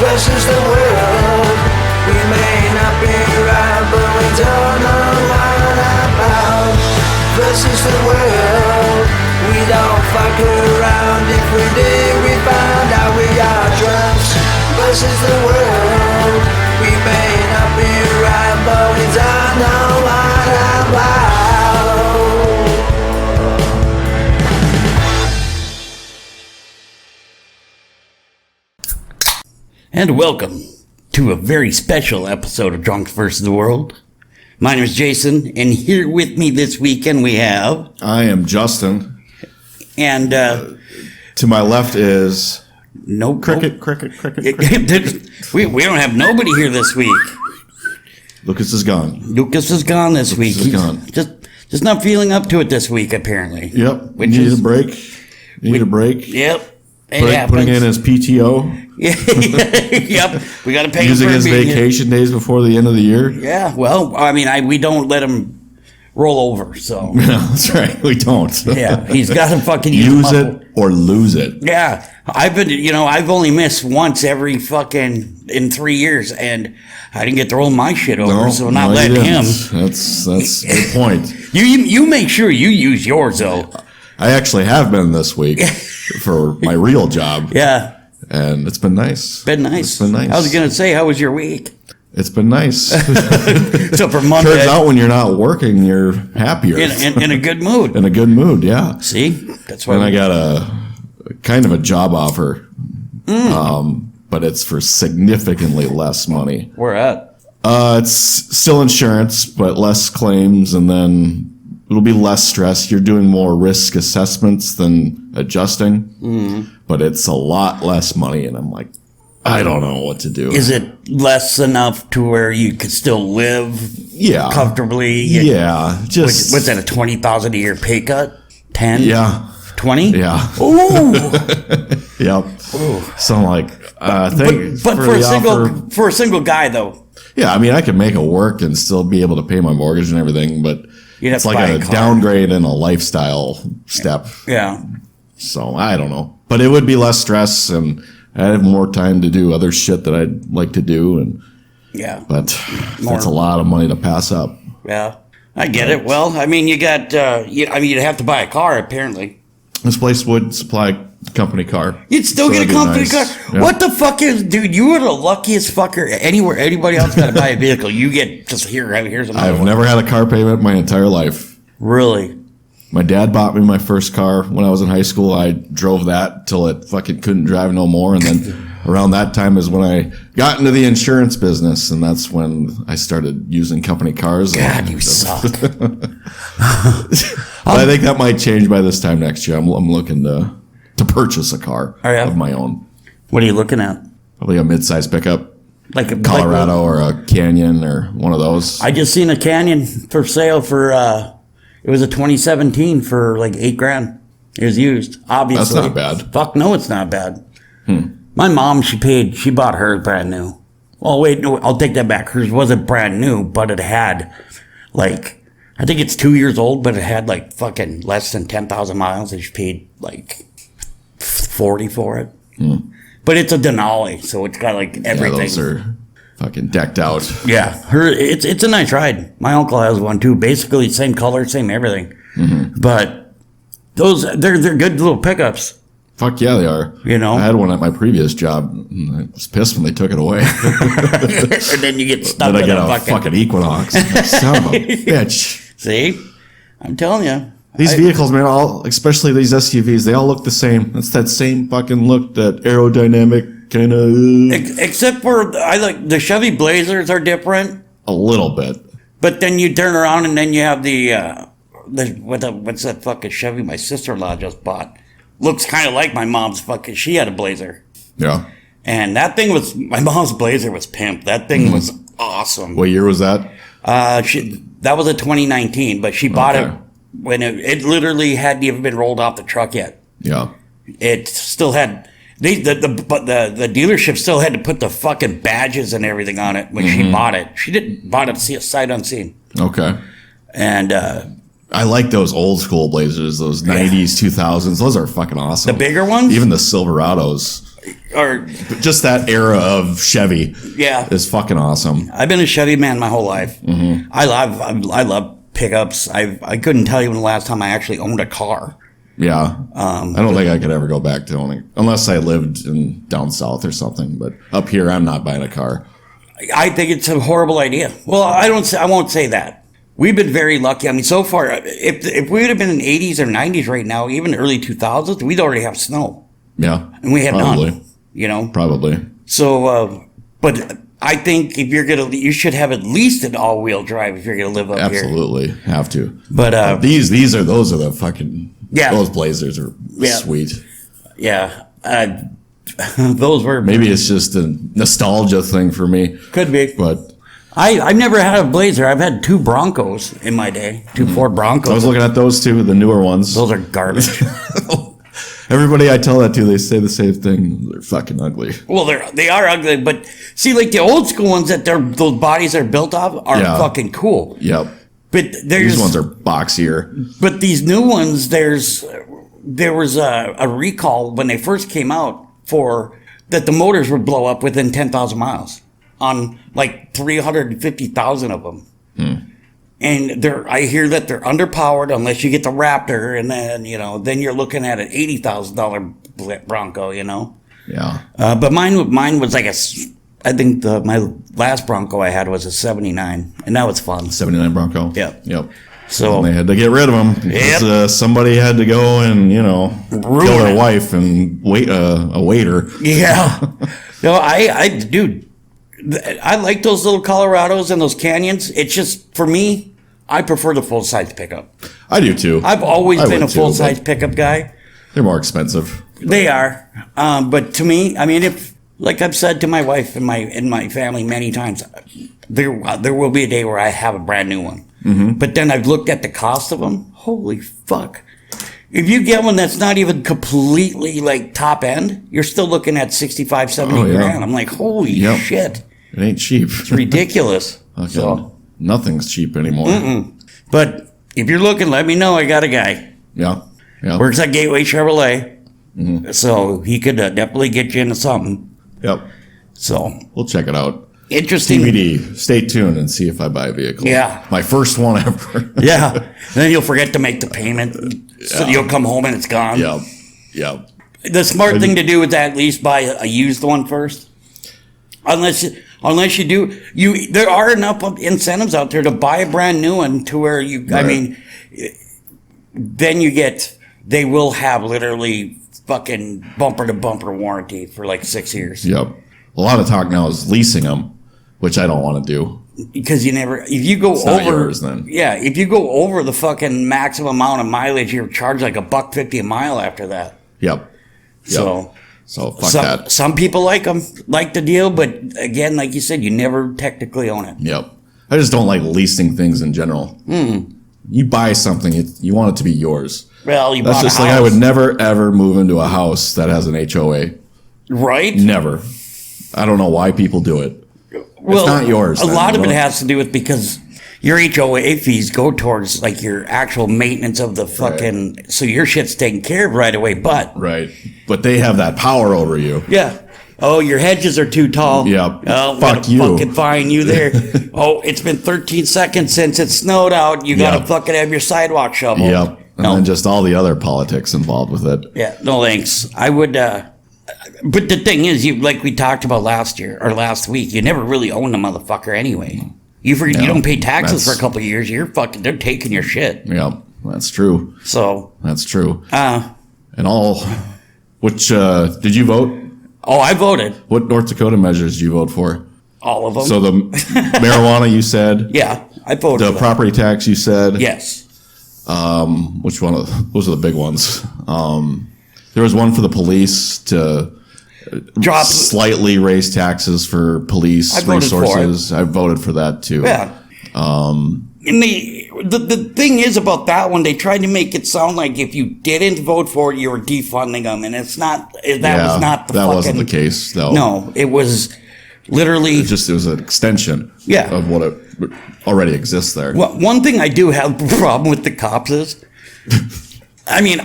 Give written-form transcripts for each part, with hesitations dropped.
versus the world. We may not be right, but we don't know what about. Versus the world. We don't fuck around. If we did, we found out we are drunks. Versus the world. We may not be right, but we don't know what about. And welcome to a very special episode of Drunks vs. the World. My name is Jason, and here with me this weekend we have... I am Justin. And, to my left is... Cricket. we don't have nobody here this week. Lucas is gone. Lucas is gone this week. He's gone. Just not feeling up to it this week, apparently. Yep. Need a break. Need a break. Yep. Putting in his PTO. Yep. We got to pay using him for his vacation days before the end of the year. Yeah. Well, I mean, we don't let him roll over. So no, that's right. We don't. Yeah. He's got to fucking use it or lose it. Yeah. I've only missed once every fucking in 3 years, and I didn't get to roll my shit over, so I'm not letting him. That's a good point. You make sure you use yours though. I actually have been this week for my real job. Yeah. And it's been nice. It's been nice. I was going to say, how was your week? It's been nice. So for Monday. Turns out when you're not working, you're happier. In a good mood. In a good mood, yeah. See? That's why. And I got a kind of a job offer. But it's for significantly less money. Where at? It's still insurance, but less claims, and then it'll be less stress. You're doing more risk assessments than adjusting, but it's a lot less money. And I'm like, I don't know what to do. Is it less enough to where you could still live comfortably? Yeah. Just what's that, a $20,000 a year pay cut? 10? Yeah. 20? Yeah. Ooh. Yep. Ooh. So I'm like, but for a single guy though. Yeah, I mean, I could make it work and still be able to pay my mortgage and everything, but it's like a downgrade in a lifestyle step. Yeah. So I don't know, but it would be less stress, and I'd have more time to do other shit that I'd like to do, and but that's a lot of money to pass up. Yeah, I get it. Well, I mean, you got, you'd have to buy a car apparently. This place would supply a company car. You'd still get a company car? Yeah. What the fuck dude, you are the luckiest fucker anywhere. Anybody else got to buy a vehicle, you get just here's another I've never had a car payment my entire life. Really? My dad bought me my first car when I was in high school. I drove that till it fucking couldn't drive no more. And then around that time is when I got into the insurance business. And that's when I started using company cars. God, you suck. I think that might change by this time next year. I'm looking to purchase a car of my own. What are you looking at? Probably a mid-size pickup. Like a Colorado or a Canyon or one of those. I just seen a Canyon for sale for, it was a 2017 for like $8,000. It was used, obviously. That's not bad. Fuck no, it's not bad. My mom, she bought hers brand new. Oh, wait, no, I'll take that back. Hers wasn't brand new, but it had like, I think it's 2 years old, but it had like fucking less than 10,000 miles, and she paid like 40 for it. But it's a Denali, so it's got like everything. Yeah, those are fucking decked out. Yeah, it's a nice ride. My uncle has one too. Basically, same color, same everything. But those they're good little pickups. Fuck yeah, they are. You know, I had one at my previous job. I was pissed when they took it away. And then you get stuck. Then I get a fucking Equinox. Son of a bitch. See, I'm telling you. These vehicles, man, especially these SUVs, they all look the same. It's that same fucking look, that aerodynamic kind of. Except for I like the Chevy Blazers are different. A little bit. But then you turn around and then you have what's that fucking Chevy my sister-in-law just bought? Looks kind of like my mom's fucking. She had a Blazer. Yeah. And that thing was my mom's Blazer was pimp. That thing was awesome. What year was that? That was a 2019, but she bought it when it literally hadn't even been rolled off the truck yet. Yeah. It still had the dealership still had to put the fucking badges and everything on it when she bought it. She didn't bought it sight unseen. Okay. And I like those old school Blazers, those 90s, 2000s. Those are fucking awesome. The bigger ones? Even the Silverados. Or Just that era of Chevy yeah, is fucking awesome. I've been a Chevy man my whole life. Mm-hmm. I love pickups. I couldn't tell you when the last time I actually owned a car. Yeah. I don't think I could ever go back to owning, unless I lived down south or something. But up here, I'm not buying a car. I think it's a horrible idea. Well, I won't say that. We've been very lucky. I mean, so far, if we would have been in the 80s or 90s right now, even early 2000s, we'd already have snow. Yeah. And we have probably. none. You know? Probably. So, but I think if you should have at least an all-wheel drive if you're going to live up here. Absolutely. Have to. But those are the fucking, those Blazers are sweet. Yeah. Those were. Maybe it's just a nostalgia thing for me. Could be. But I've never had a Blazer. I've had 2 Broncos in my day. 2 Ford Broncos. I was looking at those two, the newer ones. Those are garbage. Everybody I tell that to, they say the same thing. They're fucking ugly. Well, they are ugly, but see, like the old school ones that those bodies are built off are fucking cool. Yep. But these ones are boxier. But these new ones, there was a recall when they first came out for that the motors would blow up within 10,000 miles on like 350,000 of them. And I hear that they're underpowered unless you get the Raptor, and then then you're looking at an $80,000 Bronco, Yeah. But mine was like I think my last Bronco I had was a 79, and that was fun. 79 Bronco. Yep. So So they had to get rid of them because somebody had to go and kill their wife and wait a waiter. yeah, no, dude, I like those little Colorados and those Canyons. It's just for me, I prefer the full size pickup. I do too. I've always been a would too, full size but pickup guy. They're more expensive. They are, but to me, I mean, if like I've said to my wife and my family many times, there will be a day where I have a brand new one. Mm-hmm. But then I've looked at the cost of them. Holy fuck! If you get one that's not even completely like top end, you're still looking at 65, 70 grand. I'm like, holy shit! It ain't cheap. It's ridiculous. Okay. Nothing's cheap anymore. But if you're looking, let me know. I got a guy. Yeah. Works at Gateway Chevrolet. Mm-hmm. So he could definitely get you into something. Yep. So we'll check it out. Interesting. TBD. Stay tuned and see if I buy a vehicle. Yeah. My first one ever. Yeah. And then you'll forget to make the payment. So you'll come home and it's gone. Yep. The smart thing to do is at least buy a used one first. Unless you do, there are enough incentives out there to buy a brand new one to where I mean, then they will have literally fucking bumper to bumper warranty for like 6 years. Yep. A lot of talk now is leasing them, which I don't want to do. Because if you go it's over, not yours, then. Yeah, if you go over the fucking maximum amount of mileage, you're charged like $1.50 a mile after that. Yep. So fuck that. Some people like the deal, but again, like you said, you never technically own it. Yep. I just don't like leasing things in general. You buy something, you want it to be yours. Well, That's just like I would never ever move into a house that has an HOA. Right? Never. I don't know why people do it. Well, it's not yours. A lot of it has to do with because your HOA fees go towards like your actual maintenance of the fucking, so your shit's taken care of right away, but. Right. But they have that power over you. Yeah. Oh, your hedges are too tall. Yep. Oh, fuck you. Fucking fine you there. Oh, it's been 13 seconds since it snowed out. You gotta fucking have your sidewalk shoveled. Yep. And then just all the other politics involved with it. Yeah. No thanks. I would, but the thing is, like we talked about last week, you never really own the motherfucker anyway. You don't pay taxes for a couple of years. They're taking your shit. Yep. That's true. So. That's true. And which, did you vote? Oh, I voted. What North Dakota measures did you vote for? All of them. So the marijuana you said? Yeah, I voted. The property tax you said? Yes. Which one those are the big ones. There was one for the police to slightly raise taxes for police resources. I voted for that too. Yeah. And the thing is about that one, they tried to make it sound like if you didn't vote for it, you were defunding them, and it's not. That wasn't the case. No, it was literally it was an extension. Yeah. Of what already exists there. Well, one thing I do have a problem with the cops is, I mean,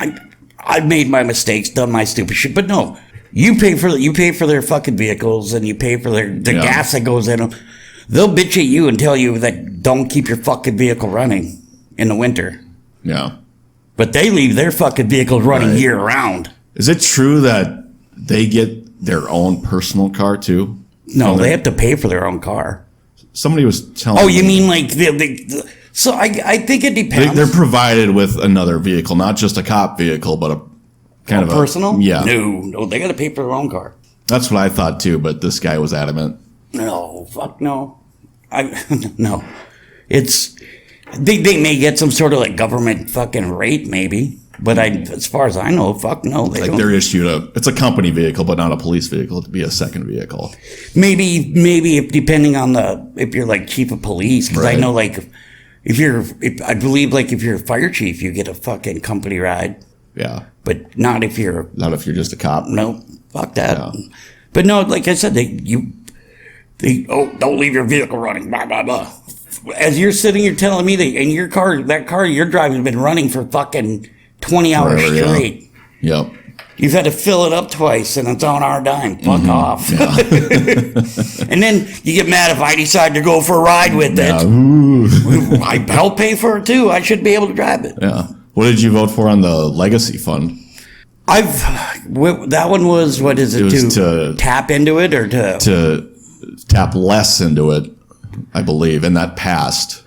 I've made my mistakes, done my stupid shit, but no, You pay for their fucking vehicles, and you pay for the gas that goes in them. They'll bitch at you and tell you that don't keep your fucking vehicle running in the winter. Yeah. But they leave their fucking vehicles running year round. Is it true that they get their own personal car too? No, they have to pay for their own car. Somebody was telling me. Oh, you mean like so I think it depends. They're provided with another vehicle, not just a cop vehicle, but a kind of personal? Yeah. No, they got to pay for their own car. That's what I thought too, but this guy was adamant. No, fuck no. No. It's they may get some sort of like government fucking rate maybe, but as far as I know, fuck no. They don't. They're issued it's a company vehicle, but not a police vehicle to be a second vehicle. Maybe if depending on if you're like chief of police, because I know like I believe like if you're a fire chief, you get a fucking company ride. Yeah. But not if you're just a cop. No, fuck that. Yeah. But no, like I said, don't leave your vehicle running, blah, blah, blah. As you're sitting here telling me that that car you're driving has been running for fucking 20 hours straight. Yeah. Yep. You've had to fill it up twice and it's on our dime. Fuck off. Yeah. And then you get mad if I decide to go for a ride with it. I help pay for it too. I should be able to drive it. Yeah. What did you vote for on the legacy fund? That one was, what is it? It was to tap into it or to tap less into it, I believe, and that passed.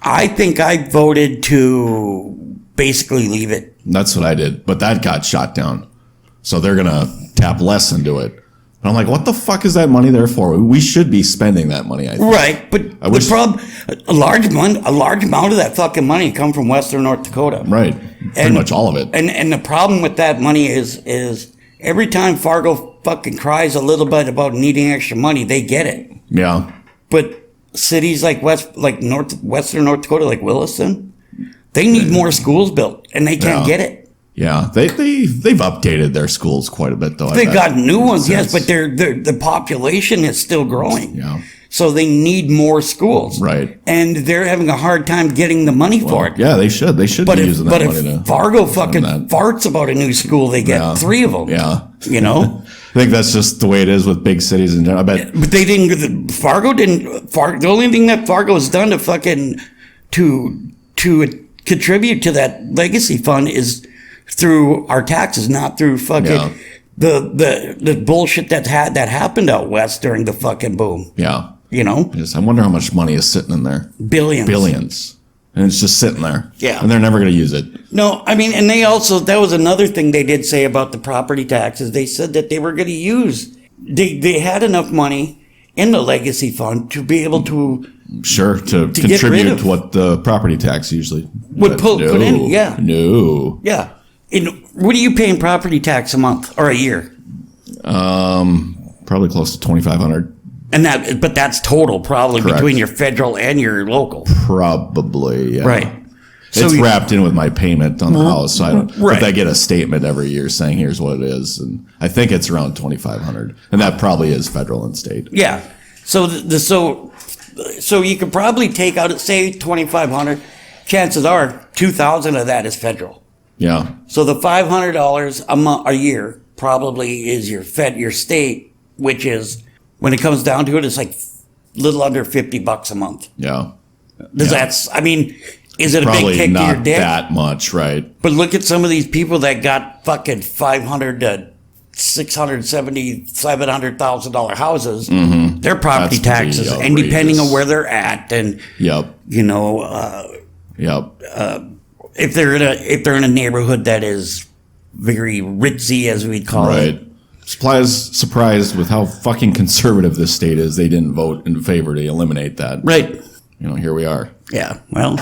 I think I voted to basically leave it. That's what I did, but that got shot down. So they're going to tap less into it. And I'm like, what the fuck is that money there for? We should be spending that money, I think. Right, but the problem, a large amount of that fucking money come from Western North Dakota. Right, pretty much all of it. And the problem with that money is every time Fargo fucking cries a little bit about needing extra money, they get it. Yeah. But cities like Western North Dakota, like Williston, they need more schools built, and they can't get it. Yeah, they've updated their schools quite a bit, though. They've got new ones, yes, but the population is still growing. Yeah. So they need more schools. Right. And they're having a hard time getting the money for it. Yeah, they should. They should be using that money. But if Fargo fucking farts about a new school, they get 3 of them. Yeah. You know? I think that's just the way it is with big cities in general. I bet. But they didn't. The only thing that Fargo has done to fucking to contribute to that legacy fund is through our taxes, not through fucking the bullshit that happened out west during the fucking boom. Yeah. You know? Yes, I wonder how much money is sitting in there. Billions. And it's just sitting there. Yeah. And they're never going to use it. No, I mean, and that was another thing they did say about the property taxes. They said that they were going to use, they had enough money in the legacy fund to be able to. Sure, to contribute to what the property tax usually would put in. Yeah. No. Yeah. What are you paying property tax a month or a year? Probably close to $2,500. But that's total, probably. Correct. Between your federal and your local. Probably, yeah. Right. So it's wrapped in with my payment on the house. So but I get a statement every year saying here's what it is, and I think it's around $2,500, and that probably is federal and state. Yeah. So so you could probably take out, say, $2,500. Chances are $2,000 of that is federal. Yeah. So the $500 a year probably is your state, which is, when it comes down to it, it's like a little under $50 a month. Yeah. Is it probably a big kick to your dick? Not that much, right? But look at some of these people that got fucking $500,000 to $670,000, $700,000 houses. Mm-hmm. Their property taxes, and depending on where they're at, and you know, if they're in a neighborhood that is very ritzy, as we'd call it. Surprised with how fucking conservative this state is. They didn't vote in favor to eliminate that. Right. You know, here we are. Yeah. Well,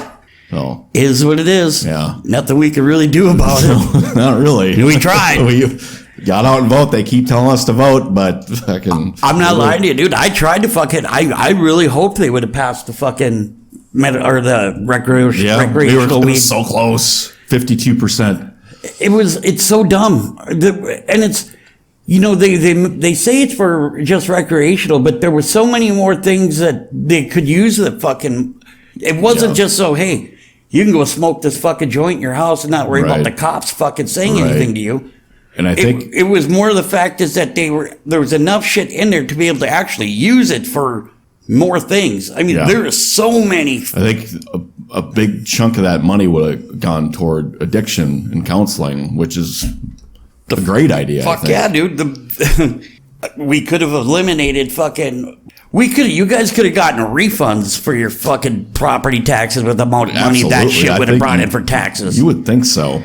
so is what it is. Yeah. Nothing we can really do about it. Not really. We tried. We got out and vote. They keep telling us to vote, but fucking. I'm not lying to you, dude. I tried to fucking. I really hoped they would have passed the fucking the recreational weed. So close. 52%. It's so dumb, and it's. You know, they say it's for just recreational, but there were so many more things that they could use the fucking. It wasn't just so, hey, you can go smoke this fucking joint in your house and not worry about the cops fucking saying anything to you. And I think it was more the fact is that there was enough shit in there to be able to actually use it for more things. I mean, there are so many. I think a big chunk of that money would have gone toward addiction and counseling, which is a great idea. Fuck yeah, dude. We could have eliminated fucking. You guys could have gotten refunds for your fucking property taxes with the amount of money that shit would have brought in for taxes. You would think so.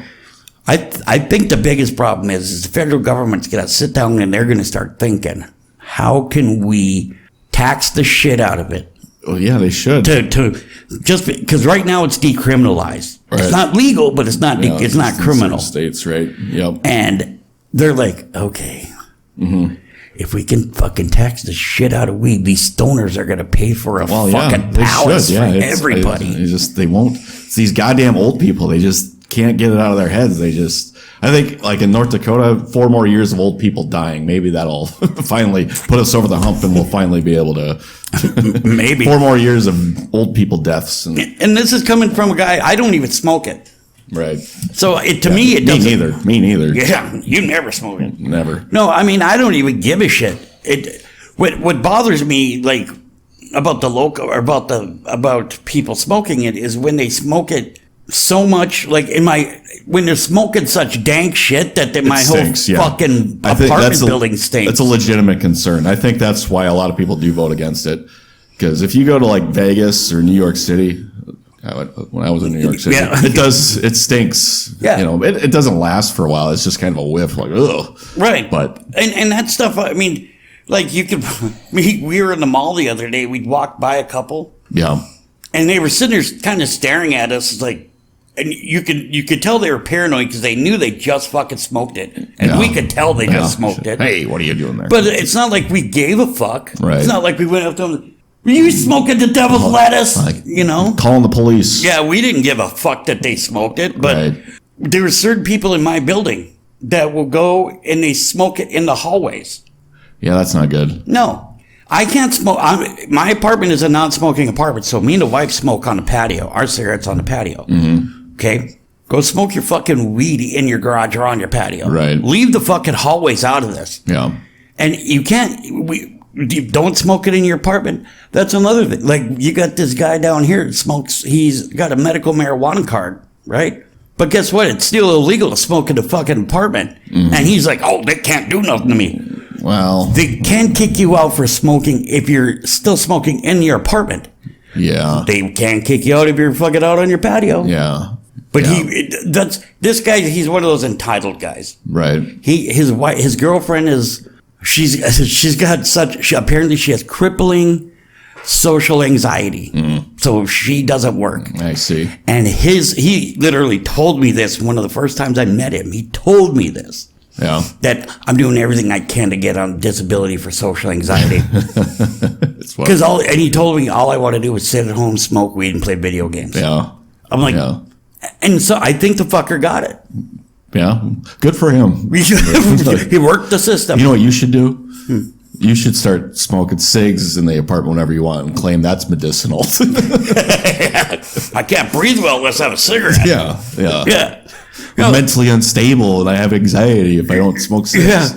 I think the biggest problem is the federal government's going to sit down and they're going to start thinking, how can we tax the shit out of it? Well, yeah, they should. To just because right now it's decriminalized. Right. It's not legal, but it's not criminal. States, right? Yep. And they're like, okay, if we can fucking tax the shit out of weed, these stoners are going to pay for a fucking palace for everybody. They won't. It's these goddamn old people. They just can't get it out of their heads. I think like in North Dakota, 4 more years of old people dying. Maybe that'll finally put us over the hump and we'll finally be able to maybe 4 more years of old people deaths. And this is coming from a guy, I don't even smoke it. Right. So to me, it doesn't. Me neither. Yeah. You never smoke it. Never. No, I mean, I don't even give a shit. What bothers me, like about the local or about people smoking it is when they smoke it so much, like when they're smoking such dank shit that my stinks, whole fucking apartment building stinks. That's a legitimate concern. I think that's why a lot of people do vote against it. Because if you go to like Vegas or New York City, when I was in New York City, it stinks. Yeah. You know, it doesn't last for a while. It's just kind of a whiff, like, ugh. Right. But and that stuff, I mean, like you could, we were in the mall the other day. We'd walked by a couple. Yeah. And they were sitting there kind of staring at us like, and you could tell they were paranoid because they knew they just fucking smoked it. And we could tell they just smoked it. Hey, what are you doing there? But it's not like we gave a fuck. Right. It's not like we went up to them, were you smoking the devil's lettuce? Like, you know? Calling the police. Yeah, we didn't give a fuck that they smoked it. But there were certain people in my building that will go and they smoke it in the hallways. Yeah, that's not good. No. I can't smoke. My apartment is a non-smoking apartment, so me and the wife smoke on the patio. Our cigarettes on the patio. Mm-hmm. Okay? Go smoke your fucking weed in your garage or on your patio. Right. Leave the fucking hallways out of this. Yeah. And you can't, you don't smoke it in your apartment. That's another thing. Like, you got this guy down here that smokes, he's got a medical marijuana card, right? But guess what? It's still illegal to smoke in the fucking apartment. Mm-hmm. And he's like, oh, they can't do nothing to me. Well, they can kick you out for smoking if you're still smoking in your apartment. Yeah. They can't kick you out if you're fucking out on your patio. Yeah. But this guy, he's one of those entitled guys. Right. His girlfriend is, she's got apparently she has crippling social anxiety. Mm. So she doesn't work. I see. And he literally told me this one of the first times I met him. He told me this. Yeah. That I'm doing everything I can to get on disability for social anxiety. And he told me all I want to do is sit at home, smoke weed, and play video games. Yeah. I'm like, and so I think the fucker got it. Yeah. Good for him. He worked the system. You know what you should do? You should start smoking cigs in the apartment whenever you want and claim that's medicinal. I can't breathe well unless I have a cigarette. Yeah. I'm mentally unstable and I have anxiety if I don't smoke cigs. Yeah.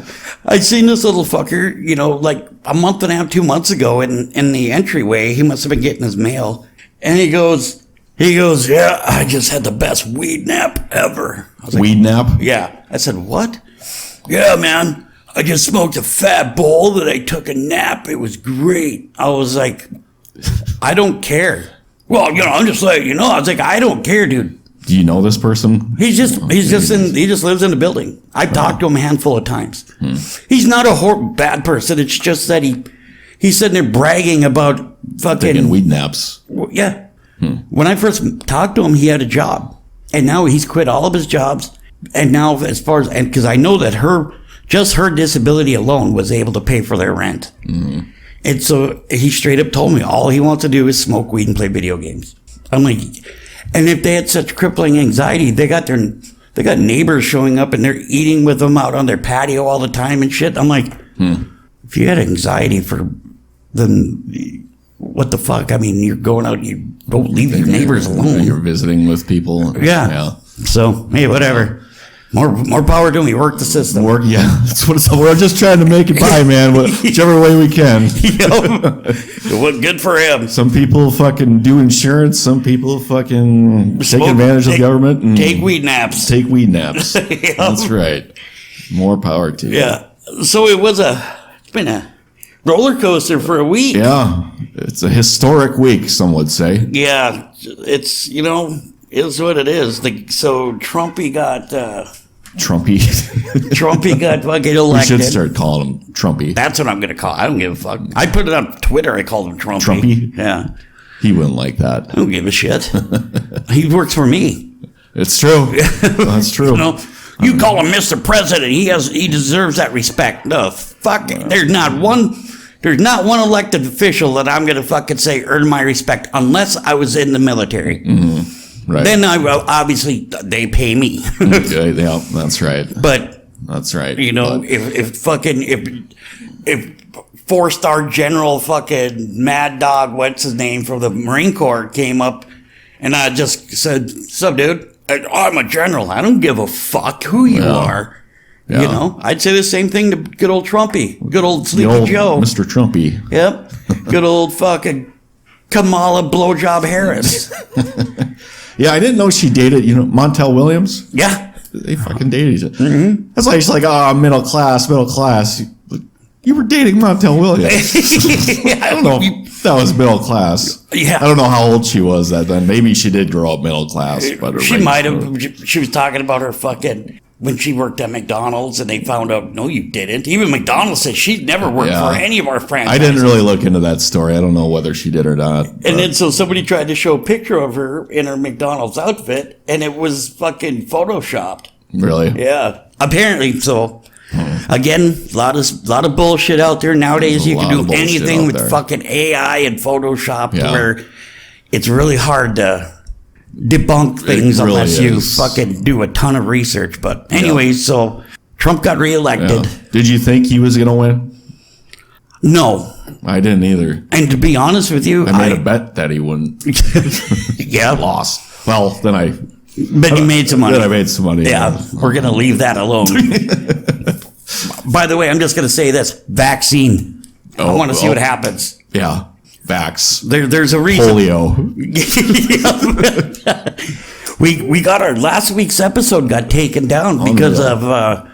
I seen this little fucker, like a month and a half, 2 months ago in the entryway. He must have been getting his mail. And he goes, yeah, I just had the best weed nap ever. I was like, weed nap? Yeah. I said, what? Yeah, man. I just smoked a fat bowl that I took a nap. It was great. I was like, I don't care. Well, I'm just letting you know. I was like, I don't care, dude. Do you know this person? He just lives in the building. I've talked to him a handful of times. He's not a bad person. It's just that he's sitting there bragging about fucking taking weed naps. Yeah. When I first talked to him, he had a job, and now he's quit all of his jobs. And now, because I know that her disability alone was able to pay for their rent. Mm-hmm. And so he straight up told me all he wants to do is smoke weed and play video games. I'm like, and if they had such crippling anxiety, they got neighbors showing up and they're eating with them out on their patio all the time and shit. I'm like, if you had anxiety then what the fuck? I mean, you're going out, you don't leave your neighbors alone. You're visiting with people. Yeah. So, hey, whatever. More power to him. We work the system. That's what it's. We're just trying to make it by, man. Whichever way we can. What good for him. Some people fucking do insurance. Some people fucking take advantage of the government and take weed naps. Take weed naps. That's right. More power to you. Yeah. So it's been a roller coaster for a week. Yeah. It's a historic week, some would say. Yeah. It's, is what it is. So Trumpy got Trumpy got fucking elected. We should start calling him Trumpy. That's what I'm going to call. I don't give a fuck. I put it on Twitter. I called him Trumpy. Trumpy? Yeah. He wouldn't like that. I don't give a shit. He works for me. It's true. That's true. You call him Mr. President. He deserves that respect. No, fuck it. There's not one elected official that I'm going to fucking say earned my respect unless I was in the military. Mm-hmm. Right. Then obviously they pay me. Okay, yeah, that's right. But that's right. If 4-star General fucking Mad Dog, what's his name, from the Marine Corps came up, and I just said, "Sup, dude? I'm a general. I don't give a fuck who you are." Yeah. I'd say the same thing to good old Trumpy, good old Sleepy Joe, Mr. Trumpy. Yep, good old fucking Kamala Blowjob Harris. Yeah, I didn't know she dated, Montel Williams. Yeah. They fucking dated each other. Mm-hmm. That's like, she's like, middle class. You were dating Montel Williams. I don't know if that was middle class. Yeah. I don't know how old she was then. Maybe she did grow up middle class. But she might have. She was talking about her fucking, when she worked at McDonald's and they found out, no, you didn't. Even McDonald's said she'd never worked for any of our franchises. I didn't really look into that story. I don't know whether she did or not. And then so somebody tried to show a picture of her in her McDonald's outfit and it was fucking photoshopped. Really? Yeah. Apparently so. Again, a lot of bullshit out there nowadays. You can do anything with fucking AI and Photoshop where it's really hard to debunk things unless you fucking do a ton of research. But anyways, so Trump got reelected. Yeah. Did you think he was going to win? No. I didn't either. And to be honest with you, I made a bet that he wouldn't. Yeah. Lost. Well, then But he made some money. Then I made some money. Yeah. We're going to leave that alone. By the way, I'm just going to say this. Vaccine. I want to see what happens. Yeah. Vax. There's a reason. Polio. We got our last week's episode got taken down because of a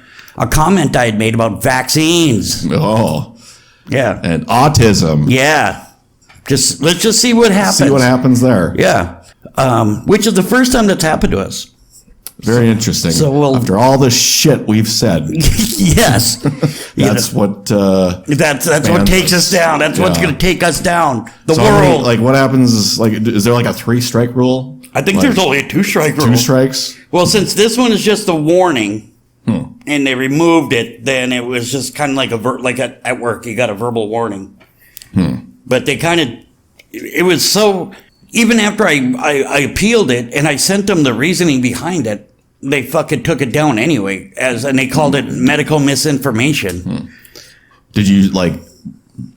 comment I had made about vaccines. Oh. Yeah. And autism. Yeah. Let's just see what happens. See what happens there. Yeah. Which is the first time that's happened to us. Very interesting. So after all the shit we've said. Yes. That's what that's what takes us down. That's what's going to take us down. The world. What happens is there like a 3-strike rule? I think there's only a 2-strike rule. 2 strikes? Well, since this one is just a warning and they removed it, then it was just kind of like at work, you got a verbal warning. But they kind of, it was so, even after I appealed it and I sent them the reasoning behind it, they fucking took it down anyway, and they called it medical misinformation. Did you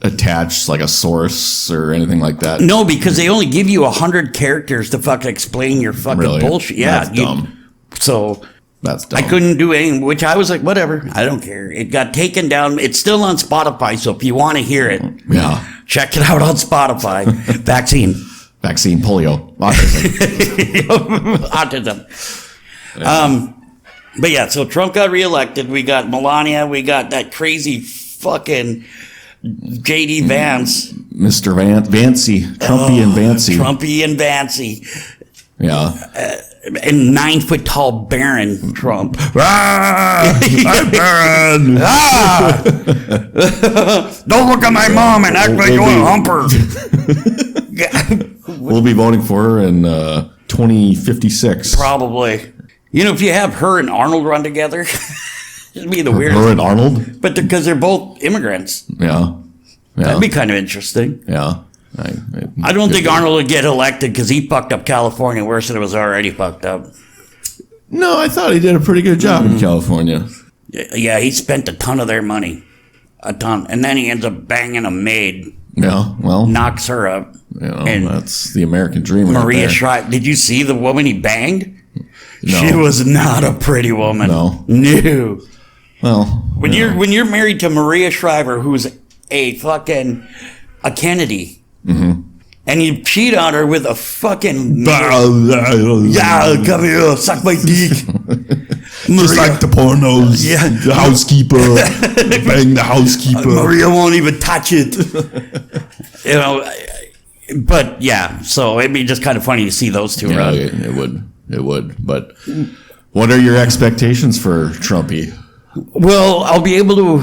attach a source or anything like that? No, because they only give you 100 characters to fucking explain your fucking bullshit. Yeah, that's dumb. So that's dumb. I couldn't do anything, which I was like, whatever, I don't care. It got taken down. It's still on Spotify, so if you want to hear it, check it out on Spotify. Vaccine, polio, autism. But yeah, so Trump got reelected. We got Melania. We got that crazy fucking JD Vance. Mr. Vancey. Trumpy and Vancey. Trumpy and Vancey. Yeah. And 9-foot tall Baron Trump. I'm Baron. Don't look at my mom and act like you're a humper. We'll be voting for her in 2056. Probably. If you have her and Arnold run together, it'd be the weirdest. Her and Arnold? But because they're both immigrants. Yeah. That'd be kind of interesting. Yeah. I don't think Arnold would get elected because he fucked up California worse than it was already fucked up. No, I thought he did a pretty good job in California. Yeah, he spent a ton of their money. A ton. And then he ends up banging a maid. Yeah, well. Knocks her up. And that's the American dream. Maria Shriver. Did you see the woman he banged? She was not a pretty woman. No. No. Well, When you're married to Maria Shriver, who's a Kennedy, and you cheat on her with a fucking yeah, come here, suck my dick. just like the pornos. Yeah. The housekeeper, bang the housekeeper. Maria won't even touch it. But yeah, so it'd be just kind of funny to see those two Yeah, run. it would. But what are your expectations for Trumpy? Well, I'll be able to,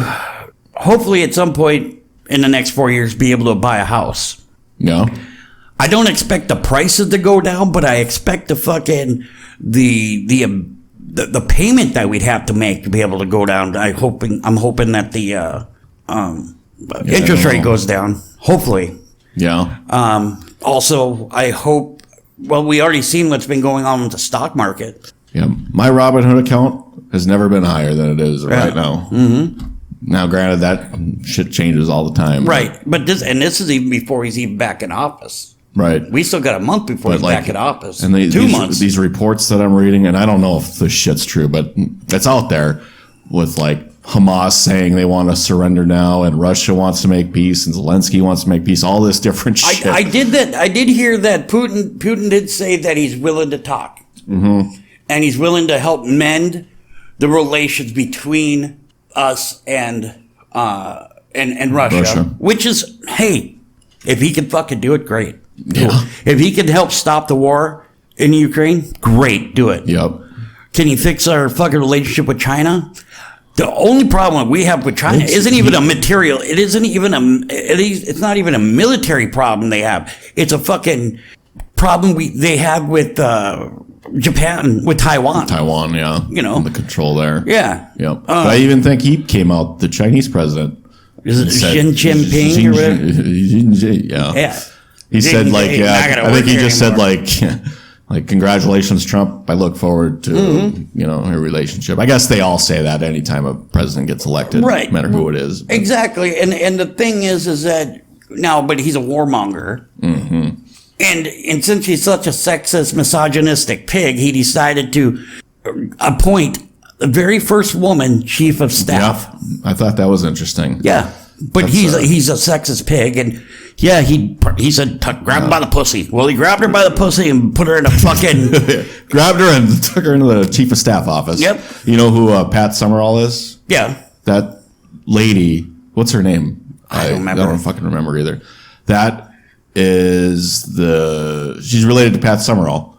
hopefully at some point in the next 4 years, be able to buy a house. Yeah. I don't expect the prices to go down, but I expect the fucking the payment that we'd have to make to be able to go down. I'm hoping that the interest rate goes down. Hopefully. Yeah. Also, I hope. Well, we already seen what's been going on with the stock market. Yeah. My Robinhood account has never been higher than it is right now. Mm-hmm. Now, granted, that shit changes all the time. Right, but this is even before he's even back in office. Right. We still got a month before he's back in office. And 2 months. These reports that I'm reading, and I don't know if this shit's true, but it's out there with like Hamas saying they want to surrender now, and Russia wants to make peace, and Zelensky wants to make peace. All this different shit. I did hear that Putin did say that he's willing to talk, and he's willing to help mend the relations between us and Russia, which is, hey, if he can fucking do it, great. Yeah. If he can help stop the war in Ukraine, great, do it. Yep. Can he fix our fucking relationship with China? The only problem we have with China isn't even a material. It isn't even it's not even a military problem they have. It's a fucking problem they have with Japan, with Taiwan. Taiwan, yeah. The control there. Yeah. Yep. But I even think he came out, the Chinese president. Is it Xi Jinping or whatever? Yeah. Yeah. He said like, yeah, I think he just said like, congratulations, Trump. I look forward to, a relationship. I guess they all say that anytime a president gets elected, right? No matter who it is. But. Exactly. And the thing is that now, but he's a warmonger. Mm-hmm. And since he's such a sexist, misogynistic pig, he decided to appoint the very first woman chief of staff. Yeah, I thought that was interesting. Yeah. But he's a sexist pig, and yeah, he said grab her by the pussy. Well, he grabbed her by the pussy and put her in a fucking grabbed her and took her into the chief of staff office. Yep. You know who Pat Summerall is? Yeah. That lady. What's her name? I don't remember. I don't fucking remember either. That is she's related to Pat Summerall.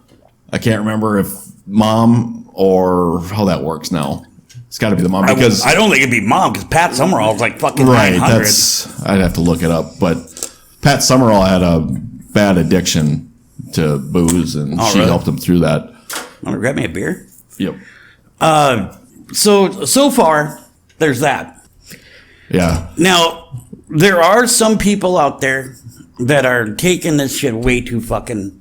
I can't remember if mom or how that works now. It's got to be the mom because I don't think it'd be mom because Pat Summerall is like fucking right. 900. I'd have to look it up, but Pat Summerall had a bad addiction to booze, and she helped him through that. Want to grab me a beer? Yep. So far, there's that. Yeah. Now there are some people out there that are taking this shit way too fucking.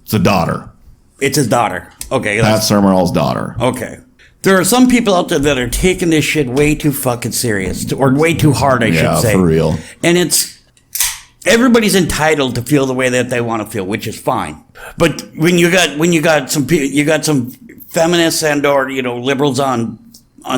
It's a daughter. It's his daughter. Okay. Pat Summerall's daughter. Okay. There are some people out there that are taking this shit way too fucking serious, or way too hard, I should say. Yeah, for real. And everybody's entitled to feel the way that they want to feel, which is fine. But when you got some feminists and or liberals on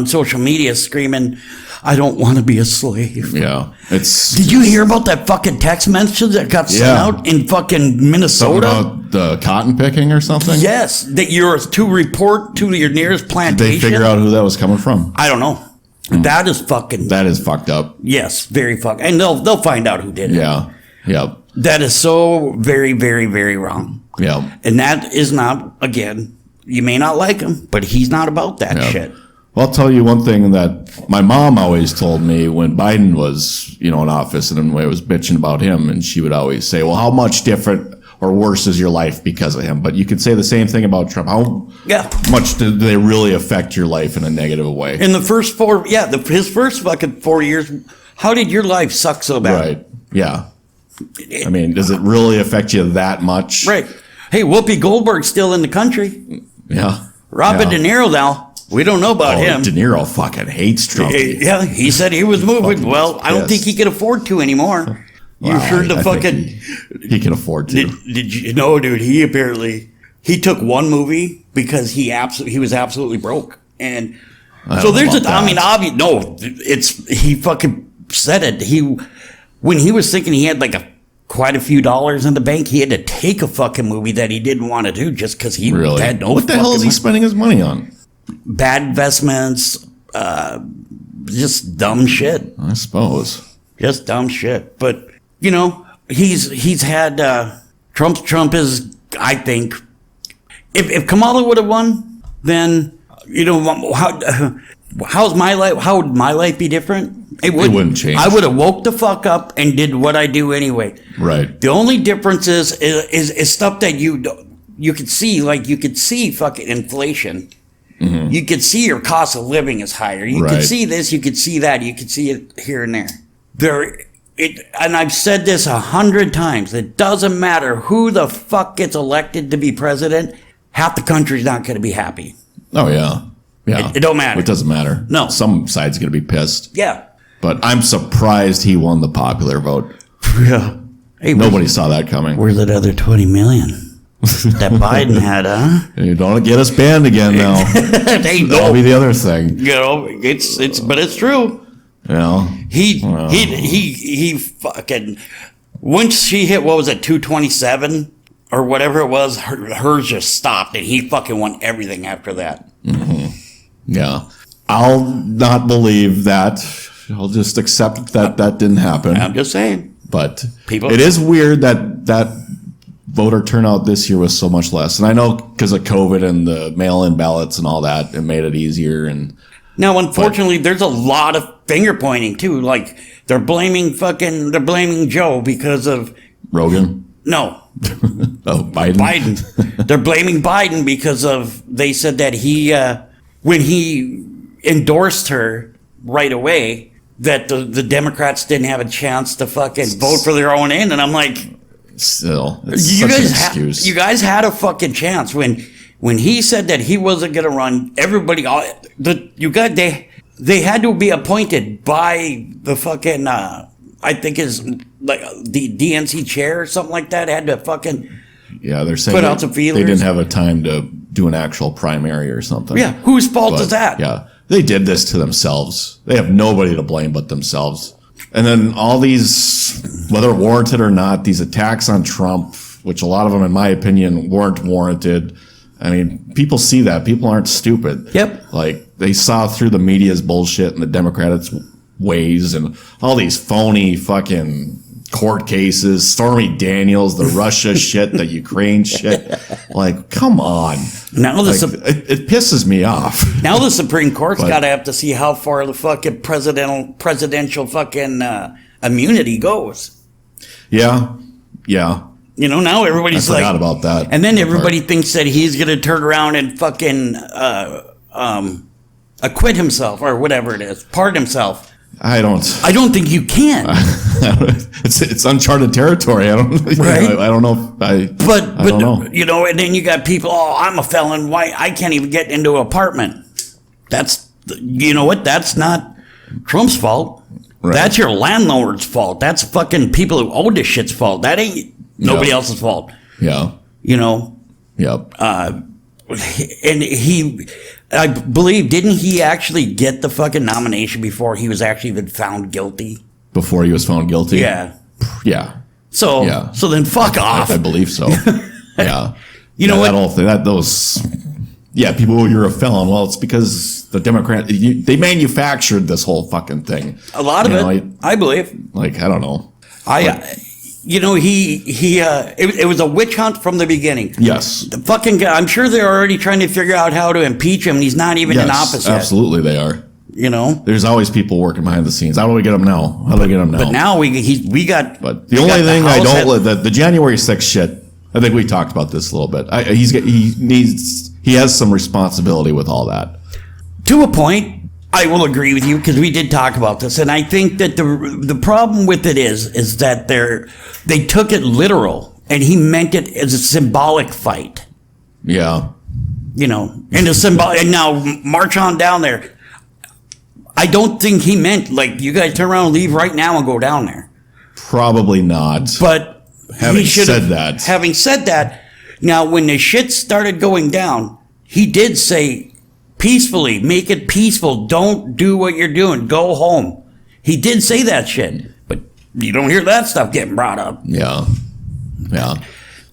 social media screaming, "I don't want to be a slave." Yeah, Did you hear about that fucking text message that got sent out in fucking Minnesota? Something about the cotton picking or something? Yes, that you're to report to your nearest plantation. Did they figure out who that was coming from? I don't know. That is fucking. That is fucked up. Yes, very fucked. And they'll find out who did it. Yeah. Yeah. That is so very, very, very wrong. Yeah. And that is not, again, you may not like him, but he's not about that shit. Well, I'll tell you one thing that my mom always told me when Biden was, in office, and I was bitching about him, and she would always say, well, how much different or worse is your life because of him? But you could say the same thing about Trump. How much do they really affect your life in a negative way? In the first his first fucking 4 years, how did your life suck so bad? Right. Yeah. I mean, does it really affect you that much? Right. Hey, Whoopi Goldberg's still in the country. Yeah. Robert De Niro now. We don't know about him. De Niro fucking hates Trump. Yeah, he said he was moving. Well, I don't think he can afford to anymore. You heard the fucking. He can afford to. Did you know, dude? He apparently he took one movie because he was absolutely broke. And I so don't know there's about that. obvious, no, he fucking said it. When he was thinking he had like quite a few dollars in the bank, he had to take a fucking movie that he didn't want to do just because he Really? had no What the hell is he fucking spending his money on? bad investments, just dumb shit. I suppose. Just dumb shit. But, he's had, Trump is, I think, if Kamala would have won, then, how would my life be different? It wouldn't change. I would have woke the fuck up and did what I do anyway. Right. The only difference is stuff that you could see, like you could see fucking inflation. Mm-hmm. You could see your cost of living is higher. You could see this, you could see that, you could see it here and there. And I've said this 100 times. It doesn't matter who the fuck gets elected to be president. Half the country's not going to be happy. Oh, yeah. Yeah. It don't matter. It doesn't matter. No. Some side's going to be pissed. Yeah. But I'm surprised he won the popular vote. Yeah. Hey, Nobody saw that coming. where's that other 20 million that Biden had, huh? You don't get us banned again now. Hey, That'll be the other thing. But it's true. He fucking, once she hit, what was it, 227 or whatever it was, hers just stopped and he fucking won everything after that. Mm-hmm. Yeah. I'll not believe that. I'll just accept that didn't happen. I'm just saying. But People- it is weird that voter turnout this year was so much less. And I know because of COVID and the mail-in ballots and all that, it made it easier. And Now, unfortunately, there's a lot of finger pointing too. Like they're blaming Joe because of Rogan. no. Oh, Biden. They're blaming Biden because they said that when he endorsed her right away, that the Democrats didn't have a chance to fucking vote for their own end. And I'm like, Still, it's such an excuse. you guys had a fucking chance when he said that he wasn't going to run. Everybody, they had to be appointed by the fucking I think is like the DNC chair or something like that. Had to fucking Yeah, they're saying put out some feelers. They didn't have a time to do an actual primary or something. Yeah, whose fault But, is that? Yeah, they did this to themselves. They have nobody to blame but themselves. And then all these, whether warranted or not, these attacks on Trump, which a lot of them, in my opinion, weren't warranted. I mean, people see that. People aren't stupid. Yep. Like, they saw through the media's bullshit and the Democrats' ways and all these phony fucking court cases, Stormy Daniels, the Russia shit, the Ukraine shit. Like, come on. Now it pisses me off. Now the Supreme Court's But- got to have to see how far the fucking presidential fucking immunity goes. Yeah. Now everybody's I like, forgot about that. and then That everybody part. thinks that he's going to turn around and fucking acquit himself or whatever it is, pardon himself. I don't think you can. it's uncharted territory. I don't Right. I don't know if I don't know. And then you got people, I'm a felon. Why I can't even get into an apartment. That's, you know what? That's not Trump's fault. Right. That's your landlord's fault. That's fucking people who own this shit's fault. That ain't nobody Yeah. else's fault. Yeah. Yep. And I believe, didn't he actually get the fucking nomination before he was actually even found guilty? Before he was found guilty. Yeah. Yeah. So, Yeah. so then fuck off. I believe so. Yeah. You know Yeah, what? That whole thing, people, oh, you're a felon. Well, it's because the Democrat, they manufactured this whole fucking thing. A lot of it, I believe. I don't know. It was a witch hunt from the beginning. Yes. The fucking guy, I'm sure they're already trying to figure out how to impeach him, and he's not even in office yet. Absolutely, they are. There's always people working behind the scenes. How do we get them now? But now we got. But the only thing I don't the January 6th shit. I think we talked about this a little bit. He has some responsibility with all that. To a point, I will agree with you because we did talk about this, and I think that the problem with it is that they took it literal, and he meant it as a symbolic fight. Yeah. And a symbol, and now march on down there. I don't think he meant like you guys turn around and leave right now and go down there. Probably not. But Having he should have. said that. Having said that, Now, when the shit started going down, he did say peacefully, make it peaceful. Don't do what you're doing. Go home. He did say that shit, but you don't hear that stuff getting brought up. Yeah.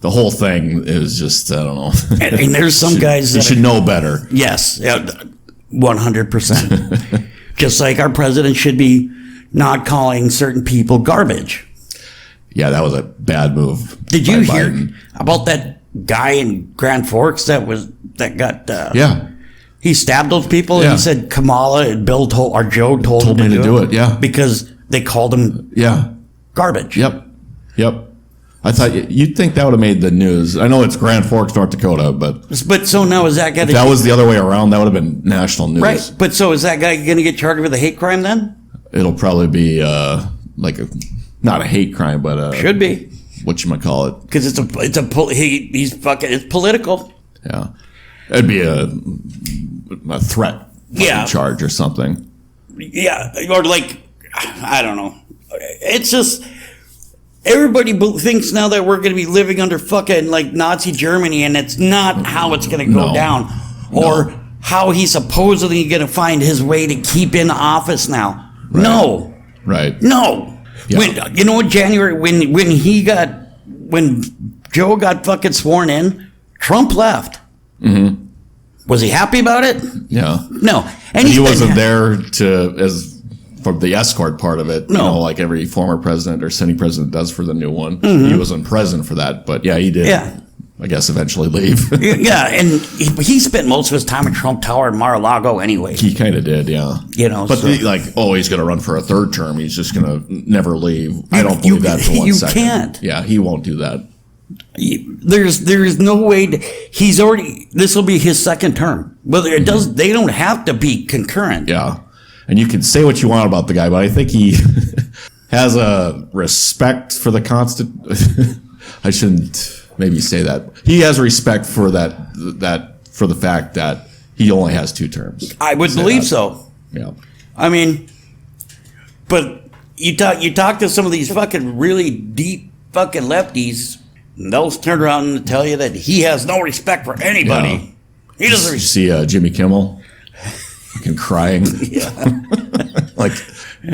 The whole thing is just, I don't know. And there's some guys that... You should know better. Yes, 100%. Just like our president should be not calling certain people garbage. Yeah, that was a bad move. Did you hear about that guy in Grand Forks that got... yeah. He stabbed those people and he said Kamala and Joe told him me to do it. Yeah. Because they called him garbage. Yep. I thought you'd think that would have made the news. I know it's Grand Forks, North Dakota, but so now is that guy... If that was the other way around, that would have been national news. Right. But so is that guy going to get charged with a hate crime then? It'll probably be not a hate crime, but should be. Whatchamacallit. Because it's political. Yeah. It'd be a threat charge or something. Yeah. Or I don't know. It's just... Everybody thinks now that we're going to be living under fucking Nazi Germany, and it's not how it's going to go down, or how he's supposedly going to find his way to keep in office now. Right. No, right? No. Yeah. When January when Joe got fucking sworn in, Trump left. Mm-hmm. Was he happy about it? Yeah. No, and he wasn't there for the escort part of it, like every former president or sitting president does for the new one. Mm-hmm. He wasn't present for that, but he did. Yeah. I guess eventually leave. Yeah, and he spent most of his time at Trump Tower in Mar-a-Lago anyway. He kind of did, yeah. But he's going to run for a third term. He's just going to never leave. I don't believe that for 1 second. You can't. Yeah, he won't do that. There's no way. This will be his second term. Whether it does, they don't have to be concurrent. Yeah. And you can say what you want about the guy, but I think he has a respect for the I shouldn't maybe say that. He has respect for for the fact that he only has 2 terms. I would believe so. Yeah. I mean, but you talk to some of these fucking really deep fucking lefties, and they'll turn around and tell you that he has no respect for anybody. Yeah. He doesn't. You see Jimmy Kimmel? Fucking crying. Yeah.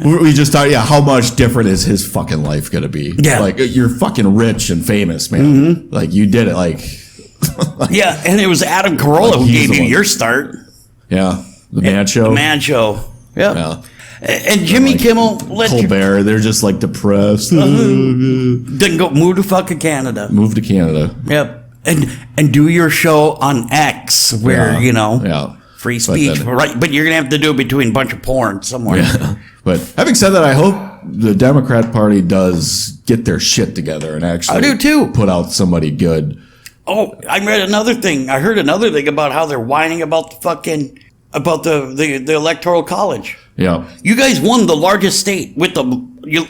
We just thought, how much different is his fucking life going to be? Yeah. You're fucking rich and famous, man. Mm-hmm. You did it yeah, and it was Adam Carolla who gave you your start. Yeah. The Man Show. The Man Show. Yep. Yeah. And Jimmy Kimmel Colbert, they're just depressed. Didn't go move to fucking Canada. Move to Canada. Yep. And do your show on X where, Yeah. Free speech, right? But you're gonna have to do it between a bunch of porn somewhere. Yeah. But having said that, I hope the Democrat Party does get their shit together and actually I do too. Put out somebody good. Oh, I read another thing. I heard another thing about how they're whining about the Electoral College. Yeah. You guys won the largest state with the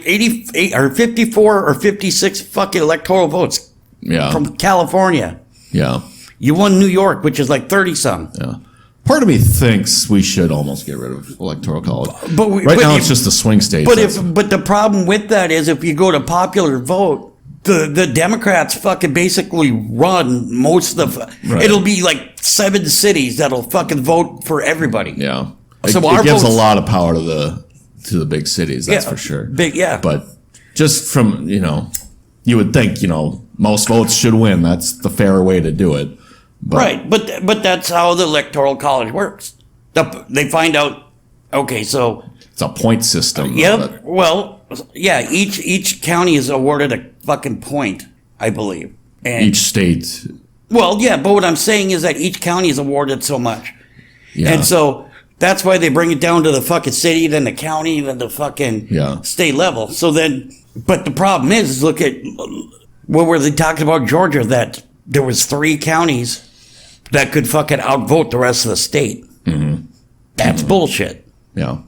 88 or 54 or 56 fucking electoral votes. Yeah. From California. Yeah. You won New York, which is 30-some. Yeah. Part of me thinks we should almost get rid of Electoral College. But it's just a swing state. But the problem with that is if you go to popular vote, the Democrats fucking basically run most of the... Right. It'll be 7 cities that'll fucking vote for everybody. Yeah. So it gives a lot of power to the big cities, that's for sure. But just from, you would think, most votes should win. That's the fair way to do it. Right, but that's how the Electoral College works. They find out, okay, so... It's a point system. Yep, each county is awarded a fucking point, I believe. And, each state. Well, yeah, but what I'm saying is that each county is awarded so much. Yeah. And so that's why they bring it down to the fucking city, then the county, then the fucking state level. So then, but the problem is look at, what were they talking about Georgia, that there was 3 counties that could fucking outvote the rest of the state. Mm-hmm. That's bullshit. Yeah.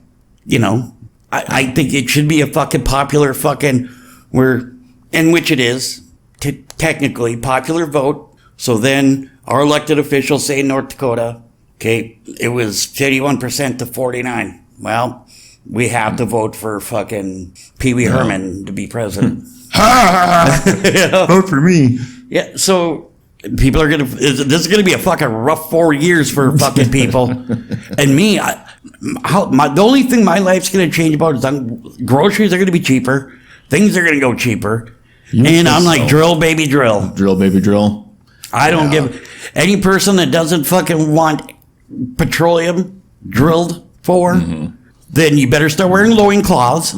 I think it should be a fucking popular fucking, in which it is, technically, popular vote. So then our elected officials say in North Dakota, okay, it was 51% to 49. Well, we have to vote for fucking Pee Wee Herman to be president. Vote for me. Yeah, so People are this is gonna be a fucking rough 4 years for fucking people, and me. The only thing my life's gonna change about is groceries are gonna be cheaper, things are gonna go cheaper, and I'm like, drill baby drill, Drill, baby, drill. I don't give any person that doesn't fucking want petroleum drilled for. Then you better start wearing loincloths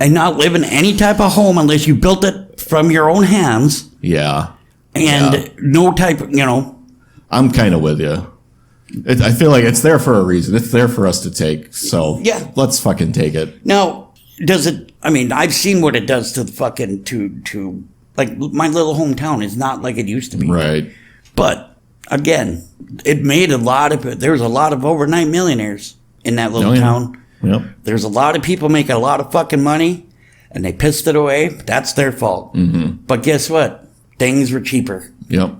and not live in any type of home unless you built it from your own hands. Yeah. And no type of, I'm kind of with you. I feel like it's there for a reason. It's there for us to take. So Yeah. let's fucking take it. Now, does it, I've seen what it does to the fucking, to like my little hometown is not like it used to be. Right. But again, it made there was a lot of overnight millionaires in that little Oh, yeah. town. Yep. There's a lot of people making a lot of fucking money and they pissed it away. That's their fault. But guess what? Things were cheaper. Yep.